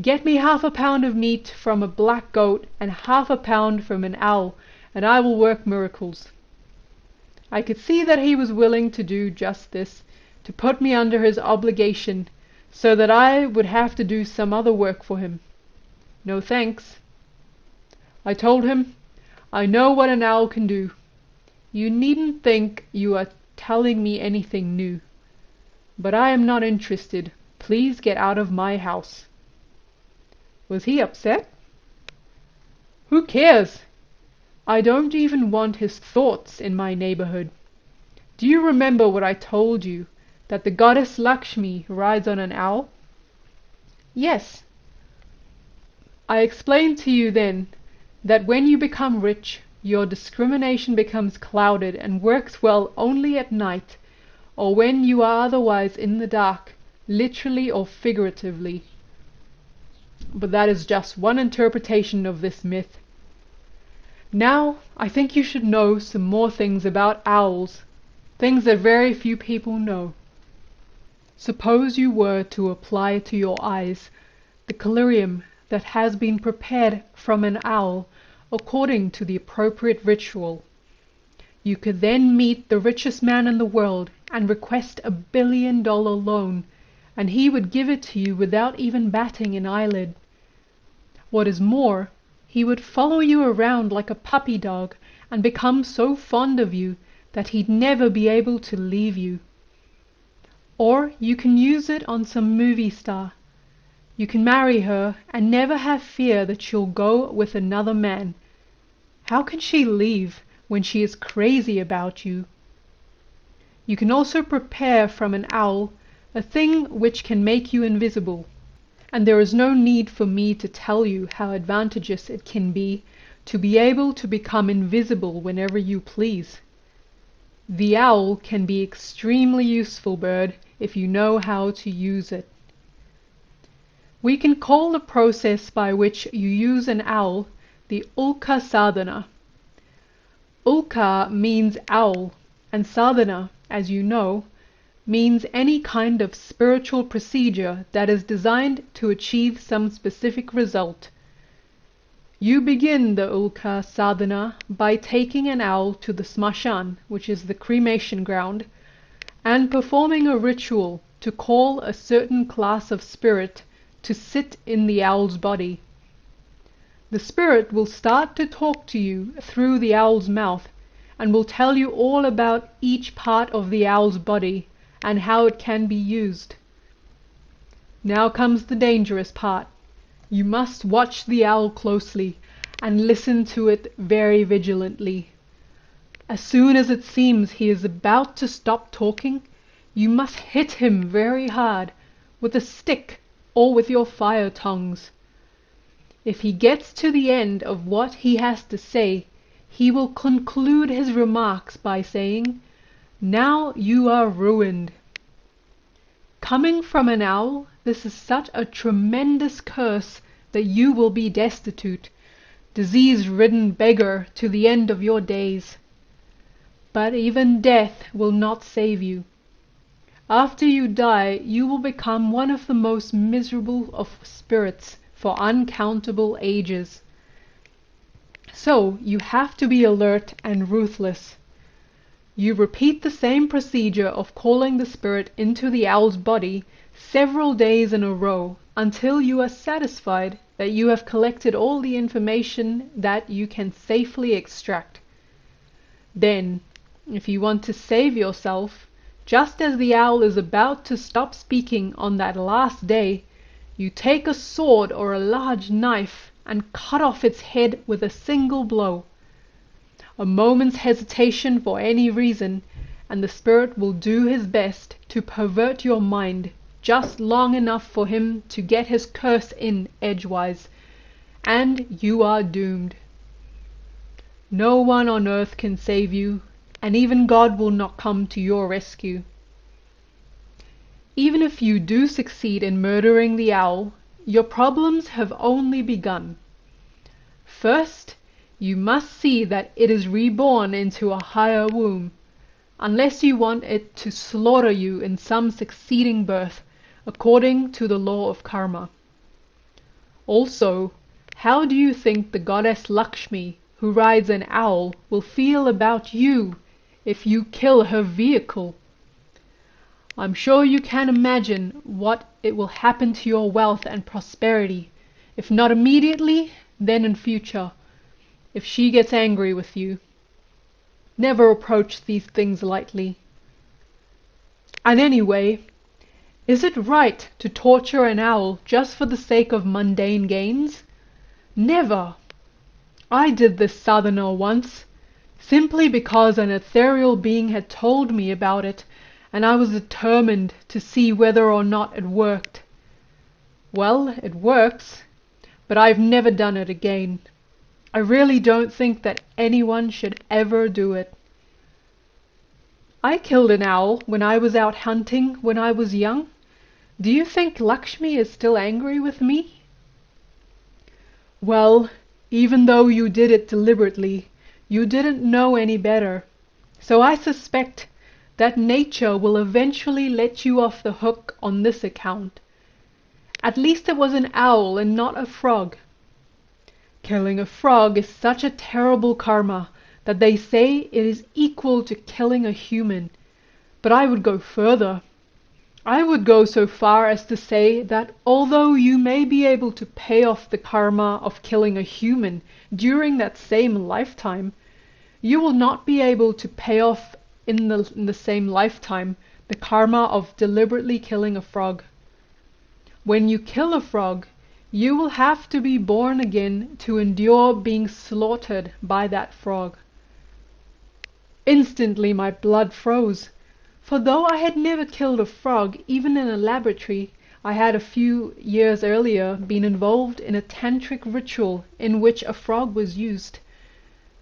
'Get me half a pound of meat from a black goat and half a pound from an owl, and I will work miracles.' I could see that he was willing to do just this, to put me under his obligation, so that I would have to do some other work for him. No thanks. I told him, 'I know what an owl can do. You needn't think you are telling me anything new. But I am not interested. Please get out of my house.' Was he upset? Who cares? I don't even want his thoughts in my neighborhood. Do you remember what I told you, that the goddess Lakshmi rides on an owl?" "Yes." "I explained to you then that when you become rich, your discrimination becomes clouded and works well only at night, or when you are otherwise in the dark, literally or figuratively. But that is just one interpretation of this myth. Now, I think you should know some more things about owls, things that very few people know. Suppose you were to apply to your eyes the collyrium that has been prepared from an owl according to the appropriate ritual. You could then meet the richest man in the world and request $1 billion loan, and he would give it to you without even batting an eyelid. What is more, he would follow you around like a puppy dog and become so fond of you that he'd never be able to leave you. Or you can use it on some movie star. You can marry her and never have fear that she'll go with another man. How can she leave when she is crazy about you? You can also prepare from an owl a thing which can make you invisible, and there is no need for me to tell you how advantageous it can be able to become invisible whenever you please. The owl can be extremely useful bird if you know how to use it. We can call the process by which you use an owl the Ulka sadhana. Ulka means owl, and sadhana, as you know, means any kind of spiritual procedure that is designed to achieve some specific result. You begin the Ulka sadhana by taking an owl to the smashan, which is the cremation ground, and performing a ritual to call a certain class of spirit to sit in the owl's body. The spirit will start to talk to you through the owl's mouth and will tell you all about each part of the owl's body and how it can be used. Now comes the dangerous part. You must watch the owl closely and listen to it very vigilantly. As soon as it seems he is about to stop talking, you must hit him very hard with a stick or with your fire tongs. If he gets to the end of what he has to say, he will conclude his remarks by saying, "Now you are ruined." Coming from an owl, this is such a tremendous curse that you will be destitute, disease-ridden beggar to the end of your days. But even death will not save you. After you die, you will become one of the most miserable of spirits for uncountable ages. So you have to be alert and ruthless. You repeat the same procedure of calling the spirit into the owl's body several days in a row until you are satisfied that you have collected all the information that you can safely extract. Then, if you want to save yourself, just as the owl is about to stop speaking on that last day, you take a sword or a large knife and cut off its head with a single blow. A moment's hesitation for any reason, and the spirit will do his best to pervert your mind just long enough for him to get his curse in edgewise, and you are doomed. No one on earth can save you, and even God will not come to your rescue. Even if you do succeed in murdering the owl, your problems have only begun. First, you must see that it is reborn into a higher womb, unless you want it to slaughter you in some succeeding birth, according to the law of karma. Also, how do you think the goddess Lakshmi, who rides an owl, will feel about you if you kill her vehicle? I'm sure you can imagine what it will happen to your wealth and prosperity, if not immediately, then in future, if she gets angry with you. Never approach these things lightly. And anyway, is it right to torture an owl just for the sake of mundane gains? Never! I did this southerner once, simply because an ethereal being had told me about it, and I was determined to see whether or not it worked. Well, it works, but I've never done it again. I really don't think that anyone should ever do it. I killed an owl when I was out hunting when I was young. Do you think Lakshmi is still angry with me? Well, even though you did it deliberately, you didn't know any better. So I suspect that nature will eventually let you off the hook on this account. At least it was an owl and not a frog. Killing a frog is such a terrible karma that they say it is equal to killing a human. But I would go further. I would go so far as to say that although you may be able to pay off the karma of killing a human during that same lifetime, you will not be able to pay off in the same lifetime the karma of deliberately killing a frog. When you kill a frog, you will have to be born again to endure being slaughtered by that frog. Instantly my blood froze, for though I had never killed a frog, even in a laboratory, I had a few years earlier been involved in a tantric ritual in which a frog was used.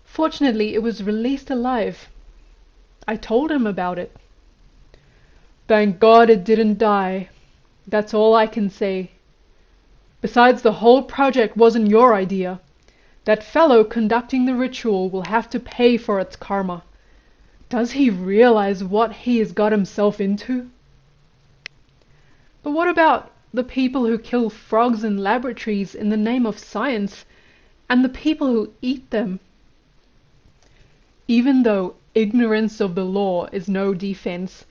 Fortunately, it was released alive. I told him about it. Thank God it didn't die. That's all I can say. Besides, the whole project wasn't your idea. That fellow conducting the ritual will have to pay for its karma. Does he realize what he has got himself into? But what about the people who kill frogs in laboratories in the name of science, and the people who eat them? Even though ignorance of the law is no defense,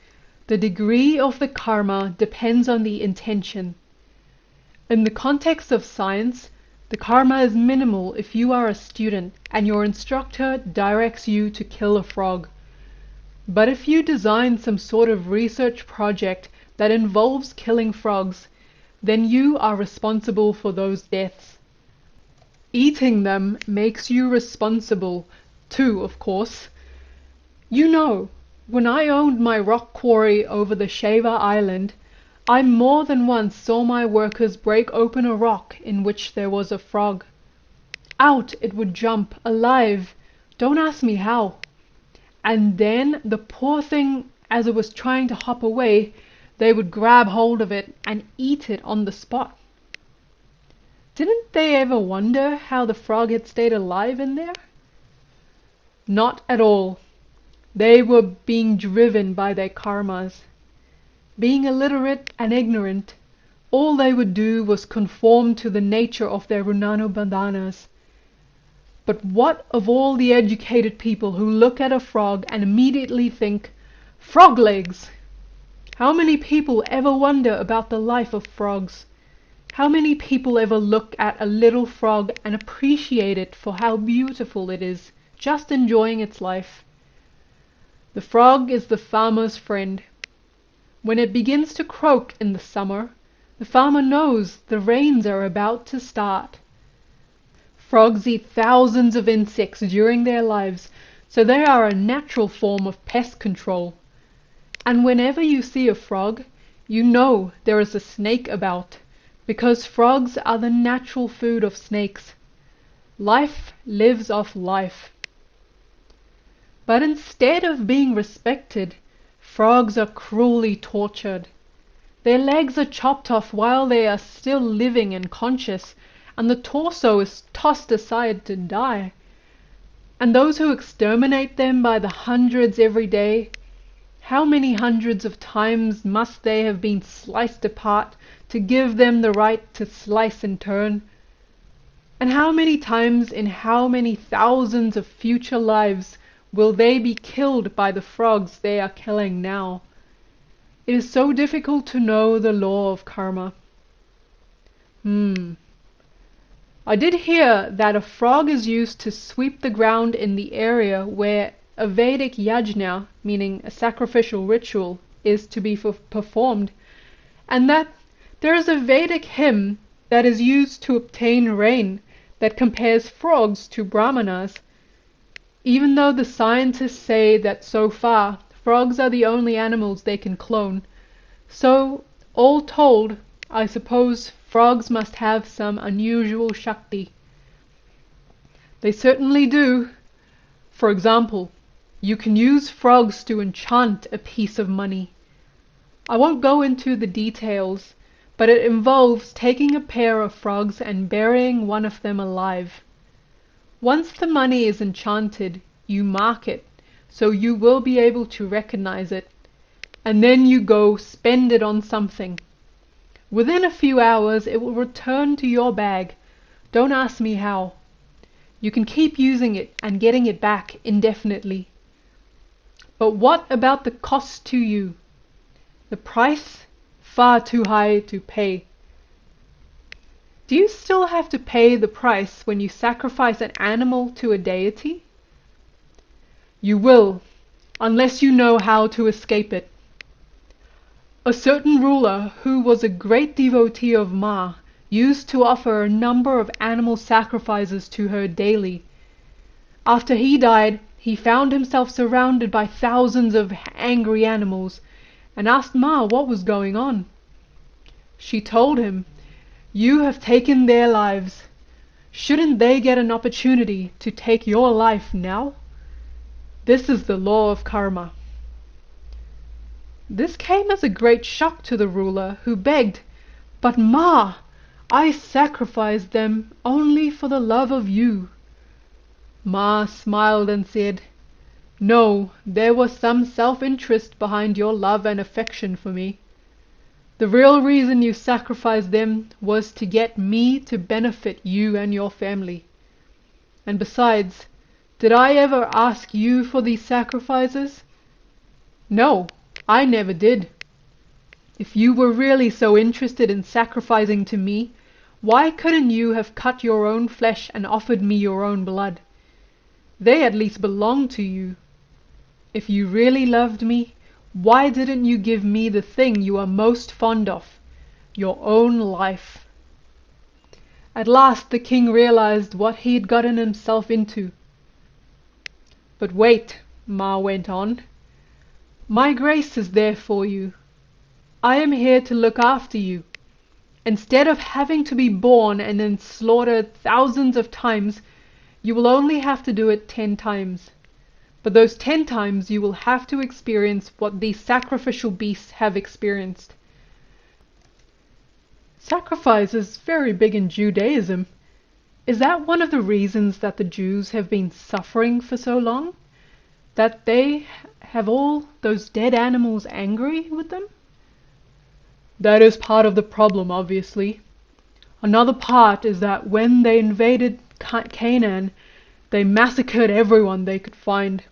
the degree of the karma depends on the intention. In the context of science, the karma is minimal if you are a student and your instructor directs you to kill a frog. But if you design some sort of research project that involves killing frogs, then you are responsible for those deaths. Eating them makes you responsible too, of course. You know, when I owned my rock quarry over the Shiva Island, I more than once saw my workers break open a rock in which there was a frog. Out it would jump, alive. Don't ask me how. And then the poor thing, as it was trying to hop away, they would grab hold of it and eat it on the spot. Didn't they ever wonder how the frog had stayed alive in there? Not at all. They were being driven by their karmas. Being illiterate and ignorant, all they would do was conform to the nature of their runanubandhanas. But what of all the educated people who look at a frog and immediately think, frog legs? How many people ever wonder about the life of frogs? How many people ever look at a little frog and appreciate it for how beautiful it is, just enjoying its life? The frog is the farmer's friend. When it begins to croak in the summer, the farmer knows the rains are about to start. Frogs eat thousands of insects during their lives, so they are a natural form of pest control. And whenever you see a frog, you know there is a snake about, because frogs are the natural food of snakes. Life lives off life. But instead of being respected, frogs are cruelly tortured. Their legs are chopped off while they are still living and conscious, and the torso is tossed aside to die. And those who exterminate them by the hundreds every day, how many hundreds of times must they have been sliced apart to give them the right to slice in turn? And how many times in how many thousands of future lives will they be killed by the frogs they are killing now? It is so difficult to know the law of karma. I did hear that a frog is used to sweep the ground in the area where a Vedic yajna, meaning a sacrificial ritual, is to be performed, and that there is a Vedic hymn that is used to obtain rain that compares frogs to brahmanas, even though the scientists say that so far frogs are the only animals they can clone. So, all told, I suppose frogs must have some unusual Shakti. They certainly do. For example, you can use frogs to enchant a piece of money. I won't go into the details, but it involves taking a pair of frogs and burying one of them alive. Once the money is enchanted, you mark it, so you will be able to recognize it, and then you go spend it on something. Within a few hours it will return to your bag. Don't ask me how. You can keep using it and getting it back indefinitely. But what about the cost to you? The price? Far too high to pay. Do you still have to pay the price when you sacrifice an animal to a deity? You will, unless you know how to escape it. A certain ruler who was a great devotee of Ma used to offer a number of animal sacrifices to her daily. After he died, he found himself surrounded by thousands of angry animals and asked Ma what was going on. She told him, "You have taken their lives. Shouldn't they get an opportunity to take your life now? This is the law of karma." This came as a great shock to the ruler, who begged, "But Ma, I sacrificed them only for the love of you." Ma smiled and said, "No, there was some self-interest behind your love and affection for me. The real reason you sacrificed them was to get me to benefit you and your family. And besides, did I ever ask you for these sacrifices? No, I never did. If you were really so interested in sacrificing to me, why couldn't you have cut your own flesh and offered me your own blood? They at least belong to you. If you really loved me, why didn't you give me the thing you are most fond of, your own life?" At last the king realized what he had gotten himself into. "But wait," Ma went on. "My grace is there for you. I am here to look after you. Instead of having to be born and then slaughtered thousands of times, you will only have to do it 10 times. But those 10 times you will have to experience what these sacrificial beasts have experienced." Sacrifice is very big in Judaism. Is that one of the reasons that the Jews have been suffering for so long? That they have all those dead animals angry with them? That is part of the problem, obviously. Another part is that when they invaded Canaan, they massacred everyone they could find.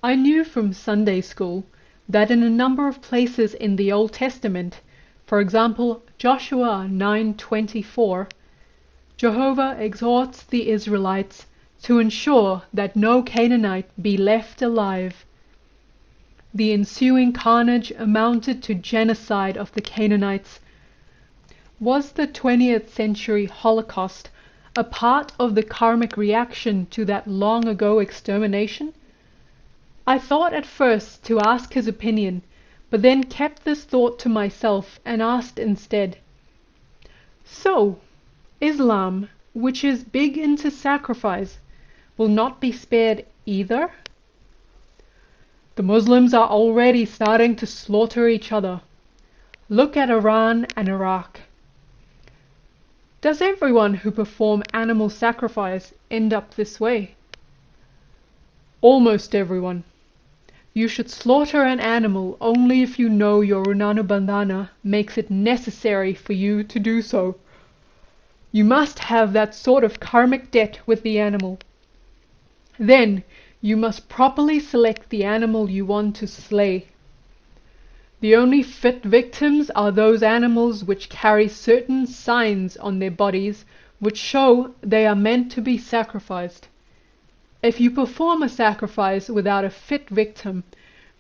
I knew from Sunday school that in a number of places in the Old Testament, for example, Joshua 9:24, Jehovah exhorts the Israelites to ensure that no Canaanite be left alive. The ensuing carnage amounted to genocide of the Canaanites. Was the 20th century Holocaust a part of the karmic reaction to that long ago extermination? I thought at first to ask his opinion, but then kept this thought to myself and asked instead, so, Islam, which is big into sacrifice, will not be spared either? The Muslims are already starting to slaughter each other. Look at Iran and Iraq. Does everyone who perform animal sacrifice end up this way? Almost everyone. You should slaughter an animal only if you know your Runanu Bandhana makes it necessary for you to do so. You must have that sort of karmic debt with the animal. Then you must properly select the animal you want to slay. The only fit victims are those animals which carry certain signs on their bodies which show they are meant to be sacrificed. If you perform a sacrifice without a fit victim,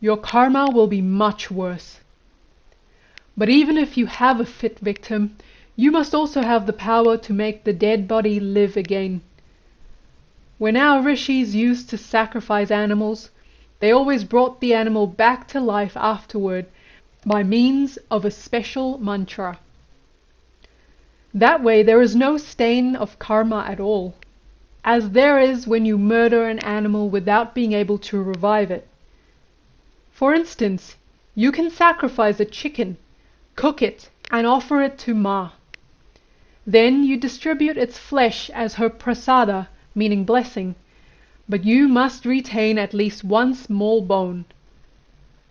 your karma will be much worse. But even if you have a fit victim, you must also have the power to make the dead body live again. When our rishis used to sacrifice animals, they always brought the animal back to life afterward by means of a special mantra. That way there is no stain of karma at all, as there is when you murder an animal without being able to revive it. For instance, you can sacrifice a chicken, cook it, and offer it to Ma. Then you distribute its flesh as her prasada, meaning blessing, but you must retain at least one small bone.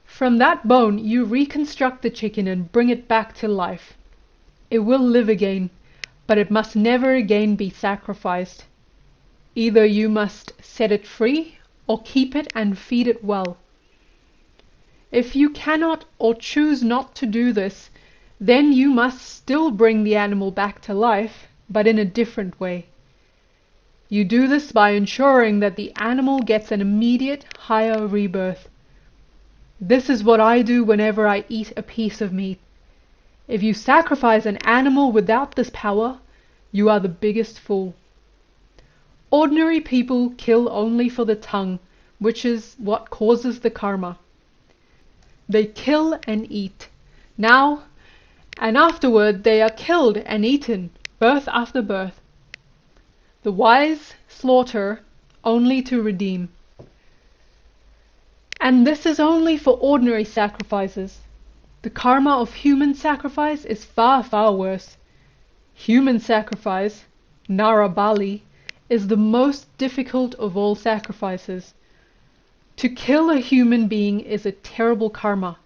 From that bone you reconstruct the chicken and bring it back to life. It will live again, but it must never again be sacrificed. Either you must set it free or keep it and feed it well. If you cannot or choose not to do this, then you must still bring the animal back to life, but in a different way. You do this by ensuring that the animal gets an immediate higher rebirth. This is what I do whenever I eat a piece of meat. If you sacrifice an animal without this power, you are the biggest fool. Ordinary people kill only for the tongue, which is what causes the karma. They kill and eat. Now, and afterward they are killed and eaten, birth after birth. The wise slaughter only to redeem. And this is only for ordinary sacrifices. The karma of human sacrifice is far, far worse. Human sacrifice, Narabali, is the most difficult of all sacrifices. To kill a human being is a terrible karma,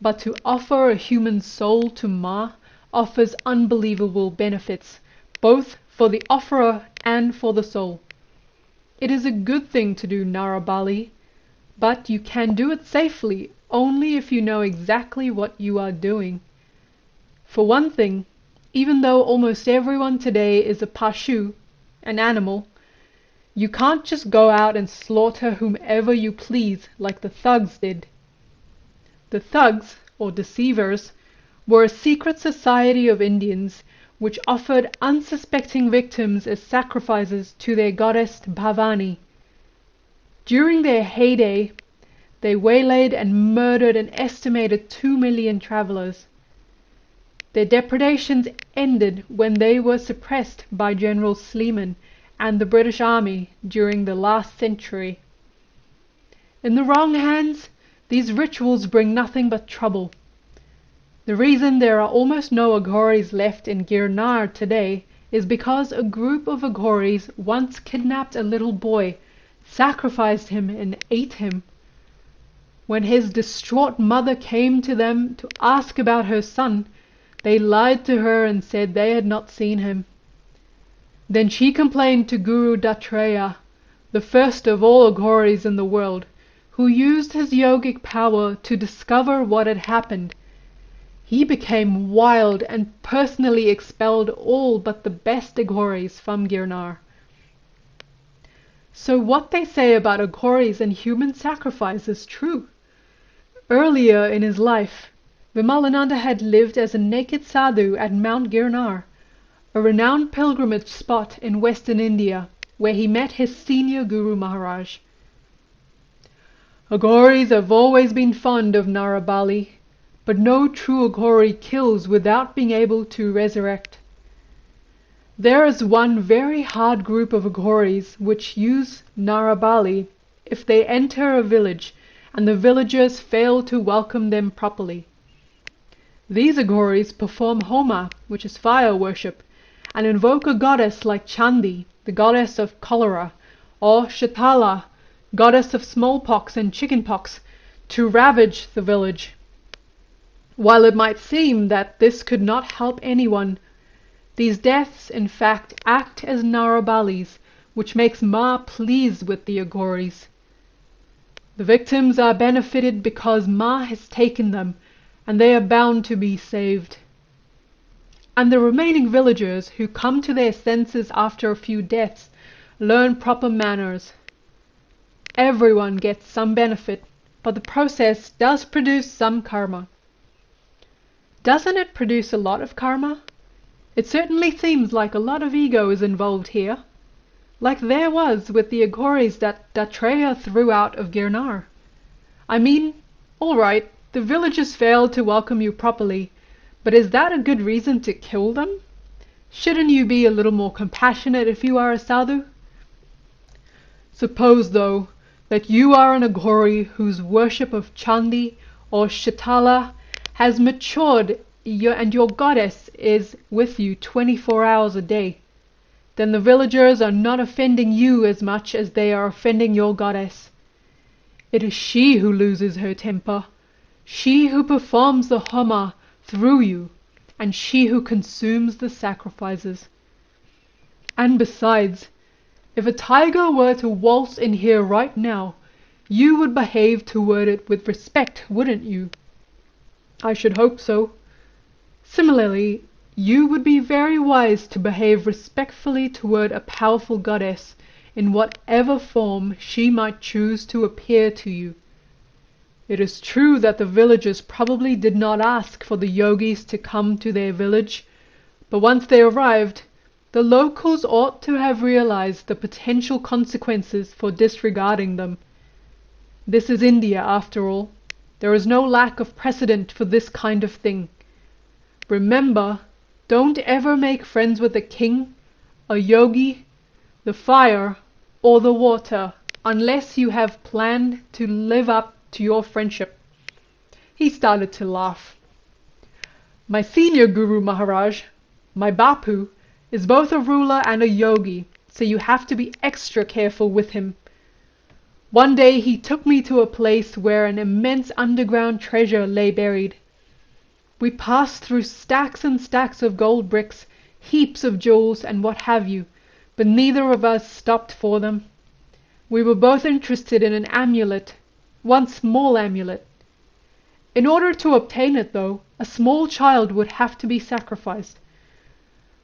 but to offer a human soul to Ma offers unbelievable benefits, both for the offerer and for the soul. It is a good thing to do Narabali, but you can do it safely only if you know exactly what you are doing. For one thing, even though almost everyone today is a pashu, an animal, you can't just go out and slaughter whomever you please like the thugs did. The thugs, or deceivers, were a secret society of Indians which offered unsuspecting victims as sacrifices to their goddess Bhavani. During their heyday, they waylaid and murdered an estimated 2 million travelers. Their depredations ended when they were suppressed by General Sleeman and the British Army during the last century. In the wrong hands, these rituals bring nothing but trouble. The reason there are almost no Aghoris left in Girnar today is because a group of Aghoris once kidnapped a little boy, sacrificed him and ate him. When his distraught mother came to them to ask about her son, they lied to her and said they had not seen him. Then she complained to Guru Dattatreya, the first of all Aghoris in the world, who used his yogic power to discover what had happened. He became wild and personally expelled all but the best Aghoris from Girnar. So what they say about Aghoris and human sacrifice is true. Earlier in his life, Vimalananda had lived as a naked sadhu at Mount Girnar, a renowned pilgrimage spot in western India, where he met his senior Guru Maharaj. Aghoris have always been fond of Narabali, but no true Aghori kills without being able to resurrect. There is one very hard group of Aghoris which use Narabali if they enter a village and the villagers fail to welcome them properly. These Aghoris perform Homa, which is fire worship, and invoke a goddess like Chandi, the goddess of cholera, or Shatala, goddess of smallpox and chickenpox, to ravage the village. While it might seem that this could not help anyone, these deaths in fact act as Narabalis, which makes Ma pleased with the Aghoris. The victims are benefited because Ma has taken them, and they are bound to be saved. And the remaining villagers who come to their senses after a few deaths learn proper manners. Everyone gets some benefit, but the process does produce some karma. Doesn't it produce a lot of karma? It certainly seems like a lot of ego is involved here, like there was with the Aghoris that Datreya threw out of Girnar. I mean, all right, the villagers failed to welcome you properly, but is that a good reason to kill them? Shouldn't you be a little more compassionate if you are a sadhu? Suppose, though, that you are an Aghori whose worship of Chandi or Shatala has matured and your goddess is with you 24 hours a day. Then the villagers are not offending you as much as they are offending your goddess. It is she who loses her temper, she who performs the Homa through you, and she who consumes the sacrifices. And besides, if a tiger were to waltz in here right now, you would behave toward it with respect, wouldn't you? I should hope so. Similarly, you would be very wise to behave respectfully toward a powerful goddess in whatever form she might choose to appear to you. It is true that the villagers probably did not ask for the yogis to come to their village, but once they arrived, the locals ought to have realized the potential consequences for disregarding them. This is India, after all. There is no lack of precedent for this kind of thing. Remember, don't ever make friends with a king, a yogi, the fire, or the water, unless you have planned to live up to your friendship. He started to laugh. My senior Guru Maharaj, my Bapu, is both a ruler and a yogi, so you have to be extra careful with him. One day he took me to a place where an immense underground treasure lay buried. We passed through stacks and stacks of gold bricks, heaps of jewels, and what have you, but neither of us stopped for them. We were both interested in an amulet, one small amulet. In order to obtain it, though, a small child would have to be sacrificed.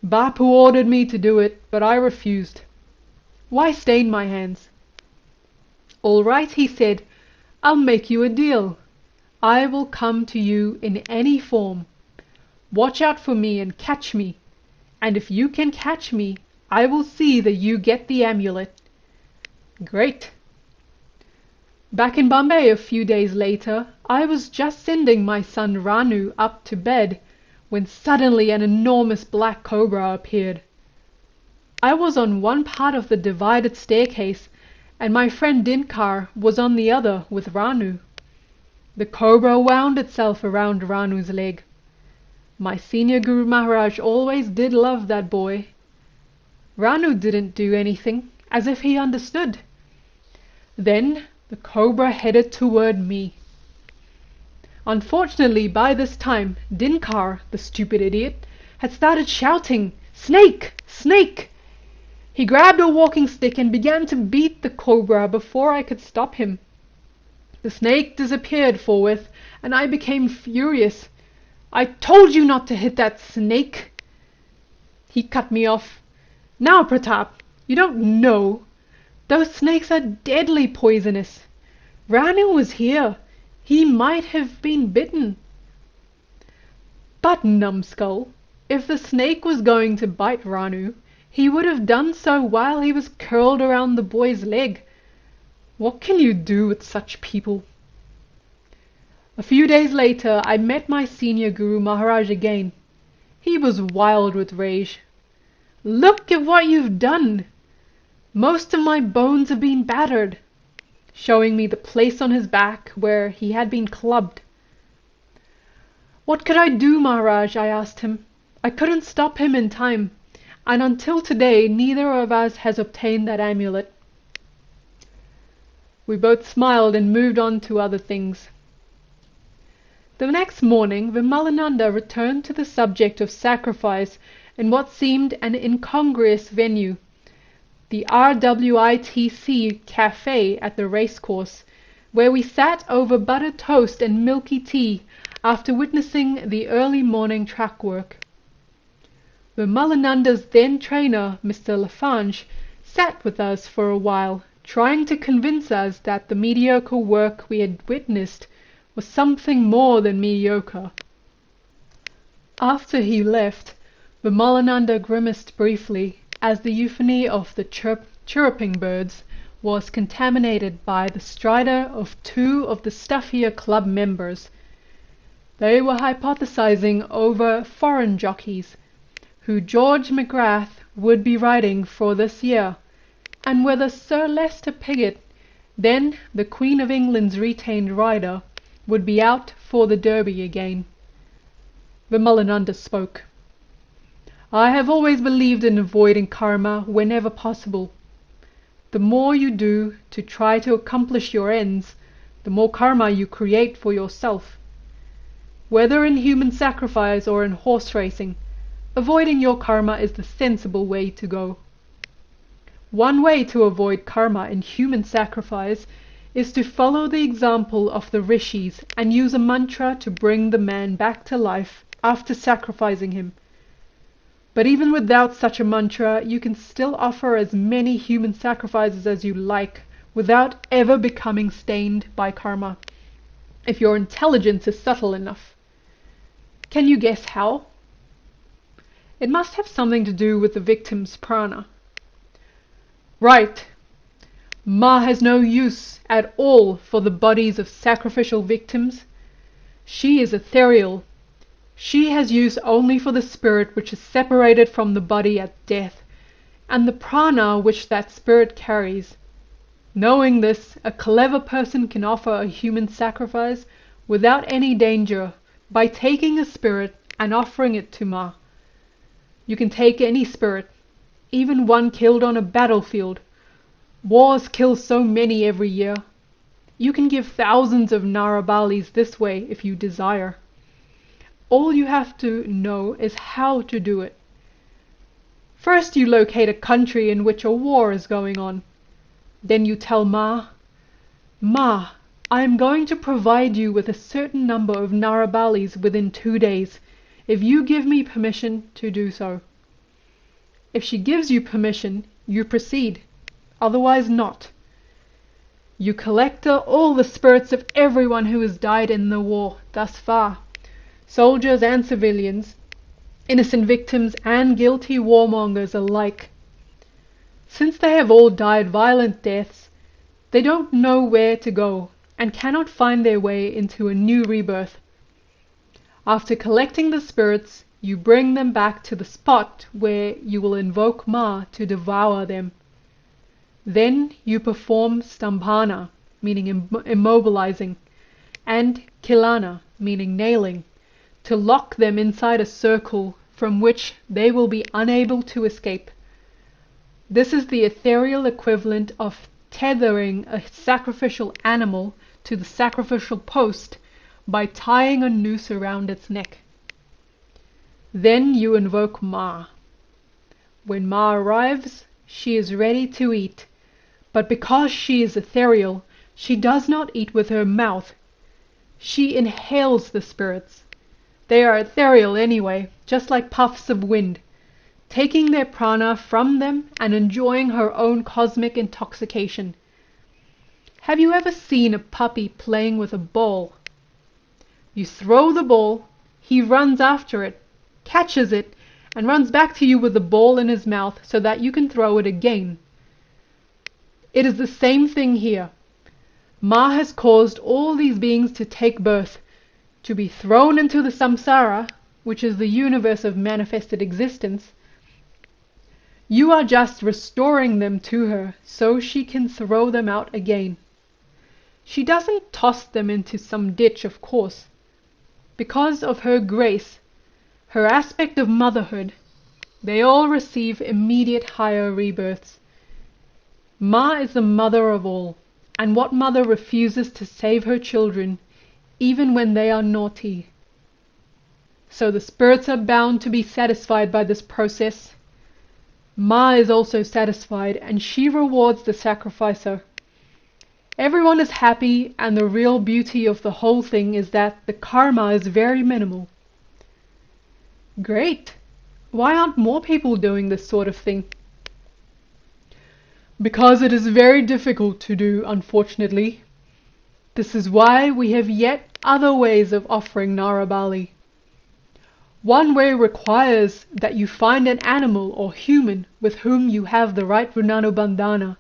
Bapu ordered me to do it, but I refused. Why stain my hands? All right, he said, I'll make you a deal. I will come to you in any form. Watch out for me and catch me, and if you can catch me, I will see that you get the amulet. Great. Back in Bombay a few days later, I was just sending my son Ranu up to bed when suddenly an enormous black cobra appeared. I was on one part of the divided staircase, and my friend Dinkar was on the other with Ranu. The cobra wound itself around Ranu's leg. My senior Guru Maharaj always did love that boy. Ranu didn't do anything, as if he understood. Then the cobra headed toward me. Unfortunately, by this time, Dinkar, the stupid idiot, had started shouting, "Snake! Snake!" He grabbed a walking stick and began to beat the cobra before I could stop him. The snake disappeared forthwith, and I became furious. I told you not to hit that snake." He cut me off. "Now, Pratap, you don't know. Those snakes are deadly poisonous. Ranu was here. He might have been bitten." "But, numbskull, if the snake was going to bite Ranu, he would have done so while he was curled around the boy's leg. What can you do with such people?" A few days later I met my senior Guru Maharaj again. He was wild with rage. "Look at what you've done! Most of my bones have been battered," showing me the place on his back where he had been clubbed. "What could I do, Maharaj?" I asked him. "I couldn't stop him in time, and until today neither of us has obtained that amulet." We both smiled and moved on to other things. The next morning Vimalananda returned to the subject of sacrifice in what seemed an incongruous venue, the RWITC cafe at the racecourse, where we sat over buttered toast and milky tea after witnessing the early morning track work. Vimalananda's then trainer, Mr. Lafange, sat with us for a while, trying to convince us that the mediocre work we had witnessed was something more than mediocre. After he left, Vimalananda grimaced briefly as the euphony of the chirruping birds was contaminated by the stridor of two of the stuffier club members. They were hypothesizing over foreign jockeys, who George McGrath would be riding for this year, and whether Sir Leicester Piggott, then the Queen of England's retained rider, would be out for the Derby again. Vimalananda spoke. "I have always believed in avoiding karma whenever possible. The more you do to try to accomplish your ends, the more karma you create for yourself. Whether in human sacrifice or in horse racing, avoiding your karma is the sensible way to go. One way to avoid karma in human sacrifice is to follow the example of the rishis and use a mantra to bring the man back to life after sacrificing him. But even without such a mantra, you can still offer as many human sacrifices as you like without ever becoming stained by karma, if your intelligence is subtle enough. Can you guess how? It must have something to do with the victim's prana." "Right. Ma has no use at all for the bodies of sacrificial victims. She is ethereal. She has use only for the spirit which is separated from the body at death, and the prana which that spirit carries. Knowing this, a clever person can offer a human sacrifice without any danger by taking a spirit and offering it to Ma. You can take any spirit, even one killed on a battlefield. Wars kill so many every year. You can give thousands of Narabalis this way if you desire. All you have to know is how to do it. First you locate a country in which a war is going on. Then you tell Ma, "Ma, I am going to provide you with a certain number of Narabalis within 2 days, if you give me permission to do so." If she gives you permission, you proceed. Otherwise not. You collect all the spirits of everyone who has died in the war thus far, soldiers and civilians, innocent victims and guilty warmongers alike. Since they have all died violent deaths, they don't know where to go and cannot find their way into a new rebirth. After collecting the spirits, you bring them back to the spot where you will invoke Ma to devour them. Then you perform stambhana, meaning immobilizing, and kilana, meaning nailing, to lock them inside a circle from which they will be unable to escape. This is the ethereal equivalent of tethering a sacrificial animal to the sacrificial post by tying a noose around its neck. Then you invoke Ma. When Ma arrives, she is ready to eat, but because she is ethereal, she does not eat with her mouth. She inhales the spirits. They are ethereal anyway, just like puffs of wind, taking their prana from them and enjoying her own cosmic intoxication. Have you ever seen a puppy playing with a ball? You throw the ball, he runs after it, catches it, and runs back to you with the ball in his mouth so that you can throw it again. It is the same thing here. Ma has caused all these beings to take birth, to be thrown into the samsara, which is the universe of manifested existence. You are just restoring them to her so she can throw them out again. She doesn't toss them into some ditch, of course. Because of her grace, her aspect of motherhood, they all receive immediate higher rebirths. Ma is the mother of all, and what mother refuses to save her children even when they are naughty? So the spirits are bound to be satisfied by this process. Ma is also satisfied, and she rewards the sacrificer. Everyone is happy, and the real beauty of the whole thing is that the karma is very minimal. Great! Why aren't more people doing this sort of thing? Because it is very difficult to do, unfortunately. This is why we have yet other ways of offering Narabali. One way requires that you find an animal or human with whom you have the right Runanubandhana.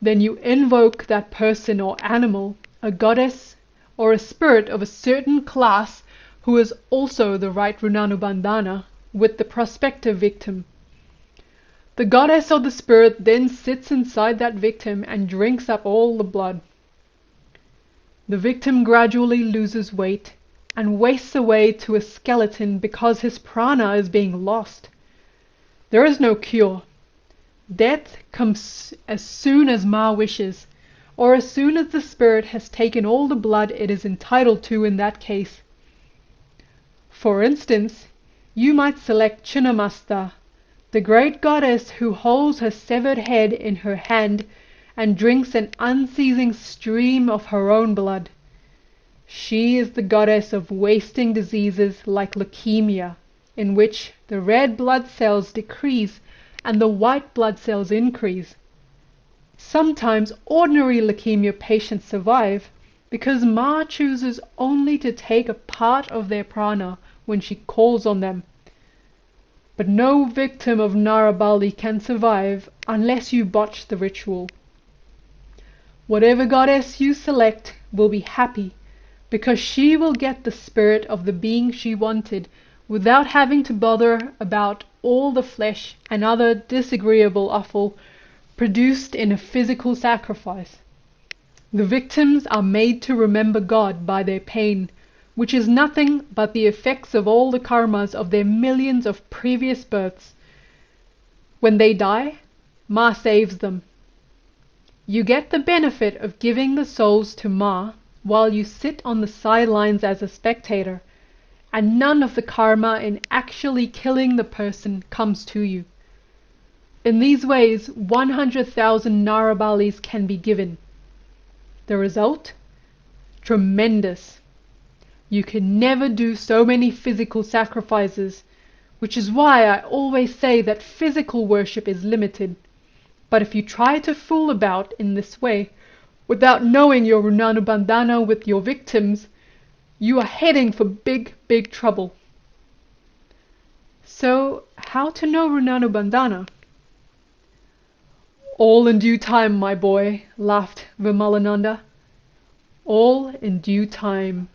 Then you invoke that person or animal, a goddess or a spirit of a certain class who is also the right Runanubandhana, with the prospective victim. The goddess or the spirit then sits inside that victim and drinks up all the blood. The victim gradually loses weight and wastes away to a skeleton because his prana is being lost. There is no cure. Death comes as soon as Ma wishes, or as soon as the spirit has taken all the blood it is entitled to in that case. For instance, you might select Chinnamasta, the great goddess who holds her severed head in her hand and drinks an unceasing stream of her own blood. She is the goddess of wasting diseases like leukemia, in which the red blood cells decrease and the white blood cells increase. Sometimes ordinary leukemia patients survive because Ma chooses only to take a part of their prana when she calls on them. But no victim of Narabali can survive unless you botch the ritual. Whatever goddess you select will be happy, because she will get the spirit of the being she wanted without having to bother about all the flesh and other disagreeable offal produced in a physical sacrifice. The victims are made to remember God by their pain, which is nothing but the effects of all the karmas of their millions of previous births. When they die, Ma saves them. You get the benefit of giving the souls to Ma while you sit on the sidelines as a spectator, and none of the karma in actually killing the person comes to you. In these ways, 100,000 Narabalis can be given. The result? Tremendous. You can never do so many physical sacrifices, which is why I always say that physical worship is limited. But if you try to fool about in this way, without knowing your Runanubandhana with your victims, you are heading for big, big trouble. So, how to know Runanubandhana? All in due time, my boy, laughed Vimalananda. All in due time.